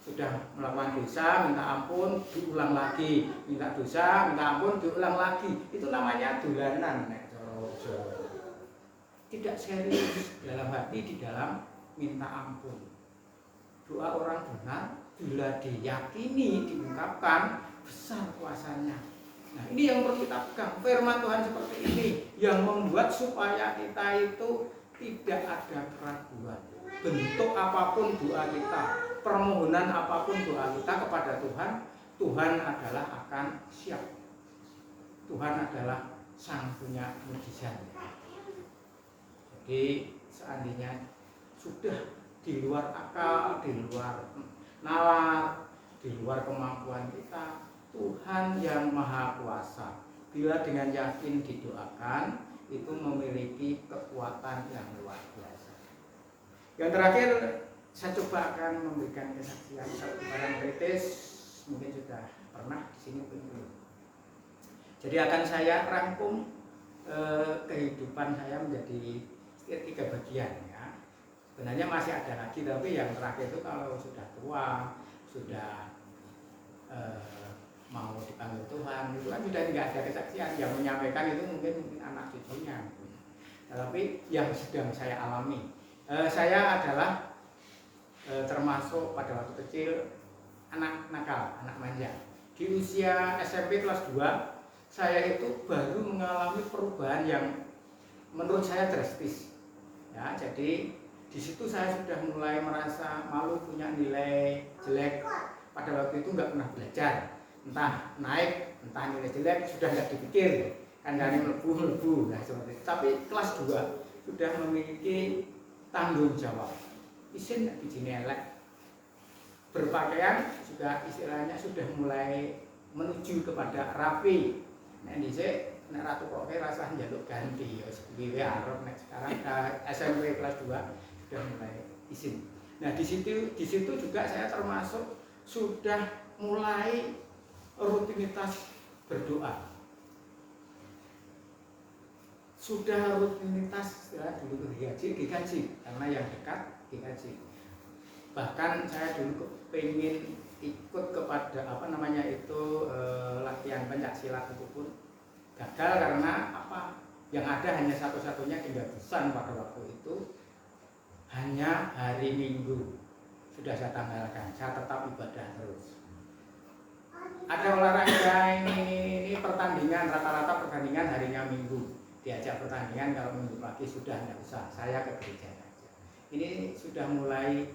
sudah melakukan dosa, minta ampun, diulang lagi, minta dosa, minta ampun, diulang lagi. Itu namanya dolanan, tidak serius dalam hati di dalam minta ampun. Doa orang benar bila diyakini, diungkapkan, besar kuasanya. Nah, ini yang perlu kita pegang. Firman Tuhan seperti ini yang membuat supaya kita itu tidak ada keraguan. Bentuk apapun doa kita, permohonan apapun doa kita kepada Tuhan, Tuhan adalah akan siap. Tuhan adalah sang punya mujizat. Jadi seandainya sudah di luar akal, di luar nalar, di luar kemampuan kita, Tuhan yang Maha Kuasa, bila dengan yakin didoakan, itu memiliki kekuatan yang luar biasa. Yang terakhir, saya coba akan memberikan kesaksian. Barang kritis mungkin sudah pernah di sini belum. Jadi akan saya rangkum kehidupan saya menjadi 3 bagian ya. Sebenarnya masih ada lagi, tapi yang terakhir itu kalau sudah tua, sudah mau dipanggil Tuhan, itu kan sudah tidak ada kesaksian. Yang menyampaikan itu mungkin anak cucunya. Tapi yang sedang saya alami, saya adalah termasuk pada waktu kecil anak nakal, anak manja. Di usia SMP kelas 2, saya itu baru mengalami perubahan yang menurut saya drastis. Ya, jadi di situ saya sudah mulai merasa malu, punya nilai jelek. Pada waktu itu nggak pernah belajar, entah naik, entah nilai jelek, sudah nggak dipikir, kandangnya melebu. Nah seperti itu. Tapi kelas 2 sudah memiliki tanggung jawab. isin nek bijine elek. Berpakaian juga istilahnya sudah mulai menuju kepada rapi. Nek dhisik nek ratu kok rasah njaluk ganti ya piye arep nek sekarang SMP kelas 2 sudah mulai isin. Nah, di situ juga saya termasuk sudah mulai rutinitas berdoa. Sudah rutinitas ya, dulu digaji karena yang dekat digaji. Bahkan saya dulu pengen ikut kepada latihan pencak silat itu pun gagal karena yang ada hanya satu-satunya kehabisan pada waktu itu hanya hari Minggu. Sudah saya tanggalkan, saya tetap ibadah terus. Ada olahraga ini pertandingan, rata-rata pertandingan harinya Minggu. Diajak pertandingan kalau Minggu pagi sudah tidak usah, saya ke gereja saja. Ini sudah mulai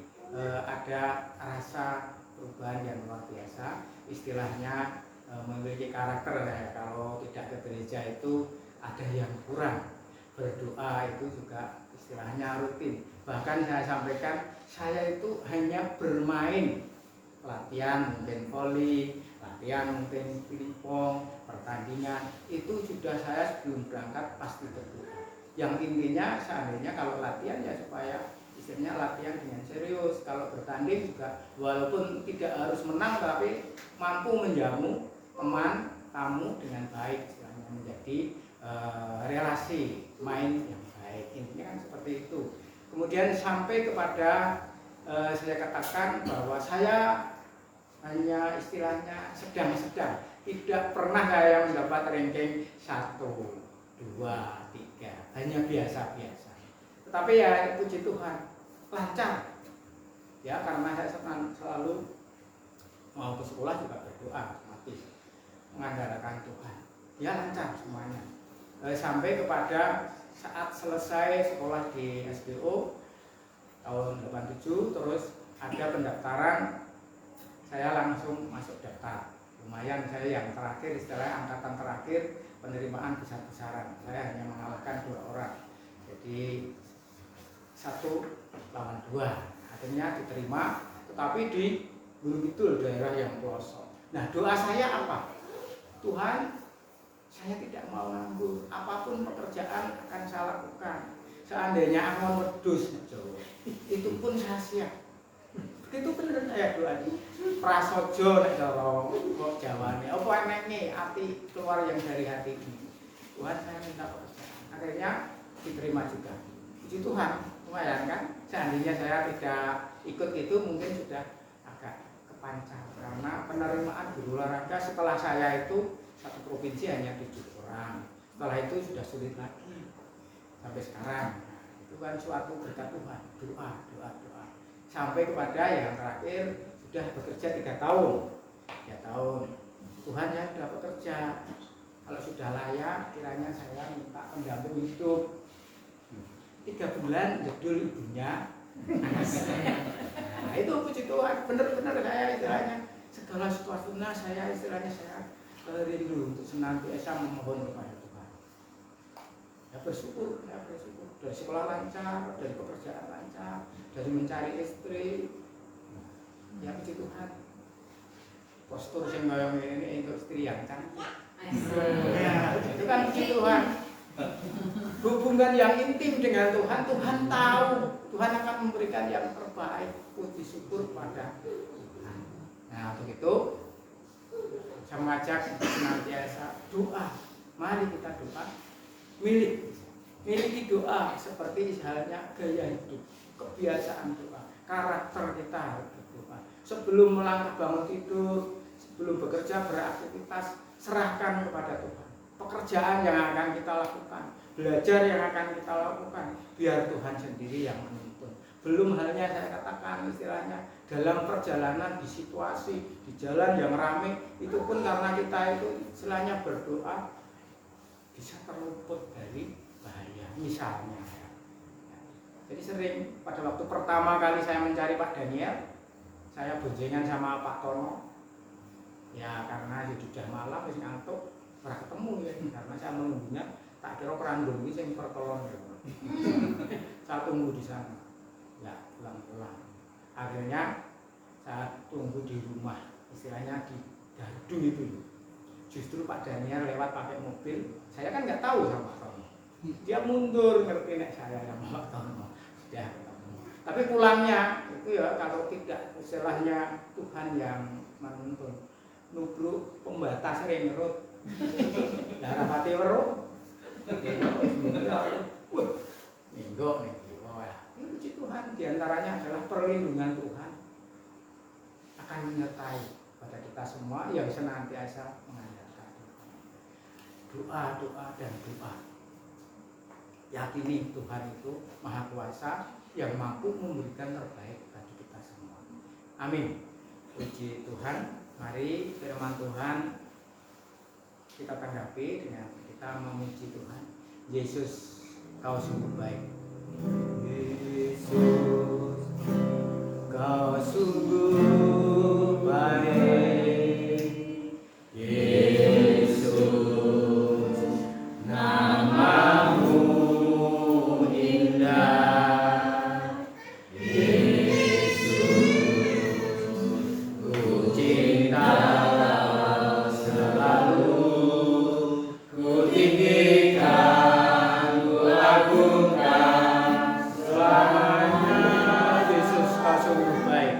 ada rasa perubahan yang luar biasa. Istilahnya memiliki karakter ya. Kalau tidak ke gereja itu ada yang kurang. Berdoa itu juga istilahnya rutin. Bahkan saya sampaikan, saya itu hanya bermain, latihan mungkin voli, latihan mungkin pingpong, pertandingan, itu sudah saya sebelum berangkat pasti berdoa. Yang intinya seandainya kalau latihan ya supaya istilahnya latihan dengan serius. Kalau bertanding juga walaupun tidak harus menang tapi mampu menjamu teman tamu dengan baik, istilahnya menjadi relasi main yang baik. Intinya kan seperti itu. Kemudian sampai kepada saya katakan bahwa saya hanya istilahnya sedang-sedang, tidak pernah saya mendapat ranking 1, 2, 3, hanya biasa-biasa. Tetapi ya puji Tuhan lancar ya, karena saya selalu mau ke sekolah juga berdoa mati mengandalkan Tuhan ya, lancar semuanya. Sampai kepada saat selesai sekolah di SBO tahun 87, terus ada pendaftaran, saya langsung masuk daftar. Lumayan saya yang terakhir, istilahnya angkatan terakhir penerimaan besar-besaran. Saya hanya mengalahkan 2 orang. Jadi 1 lawan 2. Akhirnya diterima, tetapi di Gunung Kidul, daerah yang pelosok. Nah, doa saya apa? Tuhan, saya tidak mau nganggur. Apapun pekerjaan akan saya lakukan. Seandainya angon wedhus, itu pun saya siap. Begitu bener saya doa. Prasojo nek cara Jawane. Apa enake ati keluar yang dari hati ini. Tuhan, saya minta pekerjaan. Akhirnya diterima juga. Puji Tuhan, lumayan kan? Seandainya saya tidak ikut itu mungkin sudah agak kepancang. Karena penerimaan guru olahraga setelah saya itu satu provinsi hanya 7 orang. Setelah itu sudah sulit lagi sampai sekarang. Itu kan suatu berkat Tuhan. Doa. Sampai kepada yang terakhir sudah bekerja 3 tahun. 3 tahun. Tuhan, saya sudah bekerja. Kalau sudah layak, kiranya saya minta pendamping hidup. 3 bulan jedul ibunya. Nah, itu puji Tuhan. Benar-benar saya istilahnya segala situasinya saya istilahnya saya rindu untuk senantiasa memohon kepada Tuhan. Ya bersyukur. Dari sekolah lancar, dari pekerjaan lancar, dari mencari istri. Ya puji Tuhan. Postur sing kaya ngene untuk istri yang cantik. Ya, itu kan puji Tuhan. Hubungan yang intim dengan Tuhan, Tuhan tahu. Tuhan akan memberikan yang terbaik. Puji syukur pada Tuhan. Nah, untuk itu saya mengajak senantiasa doa. Mari kita doa. Miliki doa seperti halnya gaya hidup, kebiasaan doa, karakter kita harus berdoa. Sebelum melangkah bangun tidur, sebelum bekerja beraktivitas, serahkan kepada Tuhan. Pekerjaan yang akan kita lakukan, belajar yang akan kita lakukan, biar Tuhan sendiri yang menuntun. Belum halnya saya katakan istilahnya dalam perjalanan di situasi di jalan yang ramai, itu pun karena kita itu istilahnya berdoa bisa terluput dari bahaya misalnya. Jadi sering pada waktu pertama kali saya mencari Pak Daniel, saya boncengan sama Pak Tono. Ya karena sudah malam wis ngantuk, ora ketemu ya karena saya menunggunya tak kira kerandung iki sing pertolong ya. Saya tunggu di sana. Ya berulang-ulang. Akhirnya saat tunggu di rumah, istilahnya di gardu itu, justru Pak Daniel lewat pakai mobil. Saya kan nggak tahu sama Pak Tono. Dia mundur ngerti nek saya sama Pak Tono. Sudah ketemu. Tapi pulangnya itu ya kalau tidak istilahnya Tuhan yang menuntun. Nubruk pembatas ring road. Lah rapati weruh. Minggu nih. Wah, ini puji Tuhan. Di antaranya adalah perlindungan Tuhan akan menyertai pada kita semua yang senantiasa mengandalkan doa dan doa. Yakini Tuhan itu Maha Kuasa yang mampu memberikan terbaik bagi kita semua. Amin. Puji Tuhan. Mari firman Tuhan kita tanggapi dengan kita memuji Tuhan. Yesus, Kau sungguh baik. Yesus, Kau sungguh baik. Yesus, namamu indah. Yesus, ku cinta selalu, ku tinggikan, ku agungkan selamanya. Yesus, Kau sungguh baik.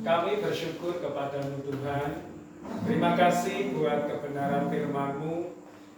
kami bersyukur kepadamu Tuhan. Terima kasih buat kebenaran firman-Mu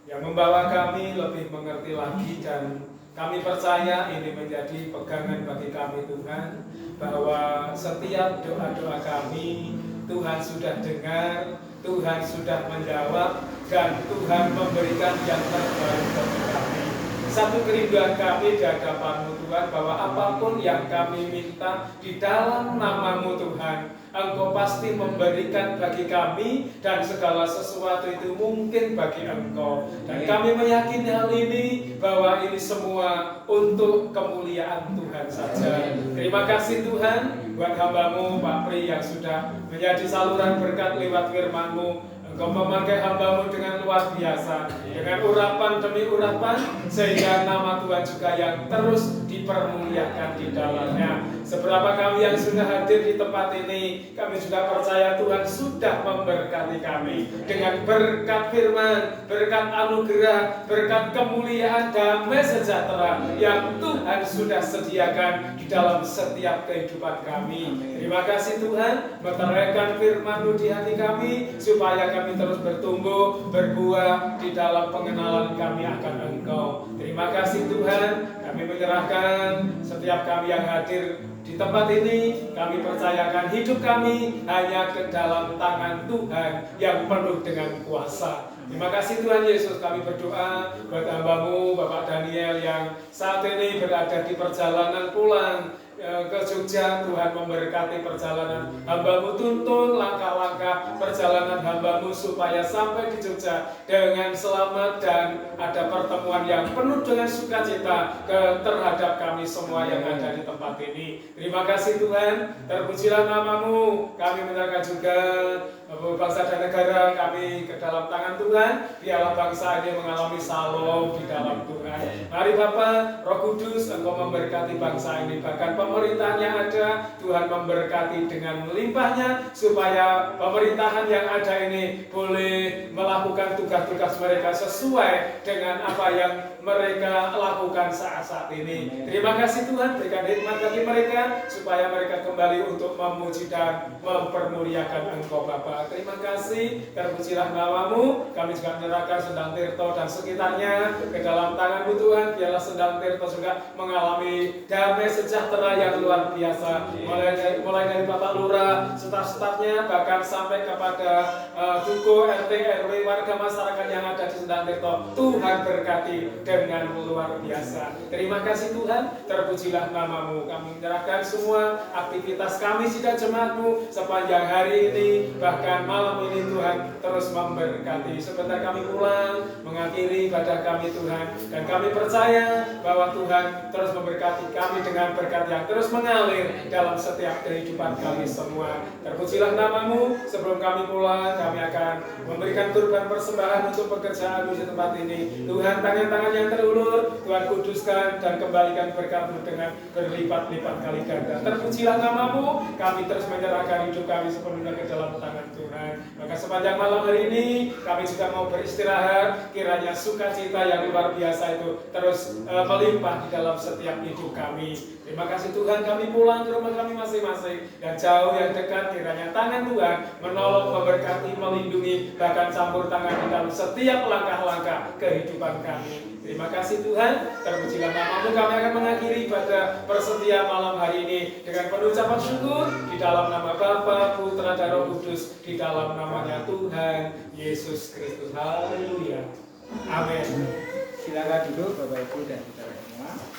yang membawa kami lebih mengerti lagi, dan kami percaya ini menjadi pegangan bagi kami Tuhan, bahwa setiap doa-doa kami Tuhan sudah dengar, Tuhan sudah menjawab, dan Tuhan memberikan yang terbaik bagi kami. Satu kerinduan kami di hadapan-Mu Tuhan, bahwa apapun yang kami minta di dalam nama-Mu Tuhan, Engkau pasti memberikan bagi kami, dan segala sesuatu itu mungkin bagi Engkau. Dan kami meyakini hal ini, bahwa ini semua untuk kemuliaan Tuhan saja. Terima kasih Tuhan buat hamba-Mu Pak Pri yang sudah menjadi saluran berkat lewat firman-Mu. Engkau memakai hamba-Mu dengan luar biasa, dengan urapan demi urapan, sehingga nama Tuhan juga yang terus dipermuliakan di dalamnya. Seberapa kami yang sudah hadir di tempat ini, kami juga percaya Tuhan sudah memberkati kami dengan berkat firman, berkat anugerah, berkat kemuliaan, damai sejahtera yang Tuhan sudah sediakan di dalam setiap kehidupan kami. Terima kasih Tuhan, meteraikan firman-Mu di hati kami, supaya kami terus bertumbuh, berbuah di dalam pengenalan kami akan Engkau. Terima kasih Tuhan, kami menyerahkan setiap kami yang hadir di tempat ini. Kami percayakan hidup kami hanya ke dalam tangan Tuhan yang penuh dengan kuasa. Terima kasih Tuhan Yesus, kami berdoa buat hamba-Mu Bapak Daniel yang saat ini berada di perjalanan pulang ke Jogja. Tuhan memberkati perjalanan hamba-Mu, tuntun langkah-langkah perjalanan hamba-Mu supaya sampai di Jogja dengan selamat, dan ada pertemuan yang penuh dengan sukacita terhadap kami semua yang ada di tempat ini. Terima kasih Tuhan, terpujilah nama-Mu. Kami menyerahkan juga bangsa dan negara kami ke dalam tangan Tuhan. Biarlah bangsa ini mengalami salom di dalam Tuhan. Mari Bapa, Roh Kudus, Engkau memberkati bangsa ini, bahkan pemerintahan yang ada, Tuhan memberkati dengan melimpahnya, supaya pemerintahan yang ada ini boleh melakukan tugas-tugas mereka sesuai dengan apa yang mereka lakukan saat-saat ini. Terima kasih Tuhan, berikan hikmat bagi mereka, supaya mereka kembali untuk memuji dan mempermuliakan Engkau Bapa. Terima kasih, terpujilah nama-Mu. Kami juga menyerahkan Sendang Tirto dan sekitarnya ke dalam tangan-Mu Tuhan. Biarlah Sendang Tirto juga mengalami damai sejahtera yang luar biasa, mulai dari Bapak Lurah, staf-stafnya, bahkan sampai kepada Duko, RT, RW, warga masyarakat yang ada di Sendang Tirto. Tuhan berkati dengan luar biasa. Terima kasih Tuhan, terpujilah nama-Mu. Kami menyerahkan semua aktivitas kami sidang jemaat-Mu sepanjang hari ini, bahkan malam ini Tuhan terus memberkati. Sebentar kami pulang mengakhiri ibadah kami Tuhan, dan kami percaya bahwa Tuhan terus memberkati kami dengan berkat yang terus mengalir dalam setiap kehidupan kami semua. Terpujilah nama-Mu. Sebelum kami pulang, kami akan memberikan kurban persembahan untuk pekerjaan di tempat ini. Tuhan, tangan-tangan yang terulur Tuhan kuduskan dan kembalikan berkat-Mu dengan berlipat-lipat kali ganda. Terpujilah nama-Mu. Kami terus menyerahkan hidup kami sepenuhnya ke dalam tangan Tuhan. Maka sepanjang malam hari ini kami juga mau beristirahat. Kiranya sukacita yang luar biasa itu terus melimpah di dalam setiap hidup kami. Terima kasih Tuhan, kami pulang ke rumah kami masing-masing, yang jauh yang dekat, kiranya tangan Tuhan menolong, memberkati, melindungi, bahkan campur tangan di dalam setiap langkah-langkah kehidupan kami. Terima kasih Tuhan, terpujilah nama-Mu. Kami akan mengakhiri ibadah persetia malam hari ini dengan penuh ucapan syukur di dalam nama Bapa, Putra, dan Roh Kudus, di dalam namanya Tuhan Yesus Kristus. Haleluya. Amin. Silakan duduk Bapak Ibu dan saudara semua.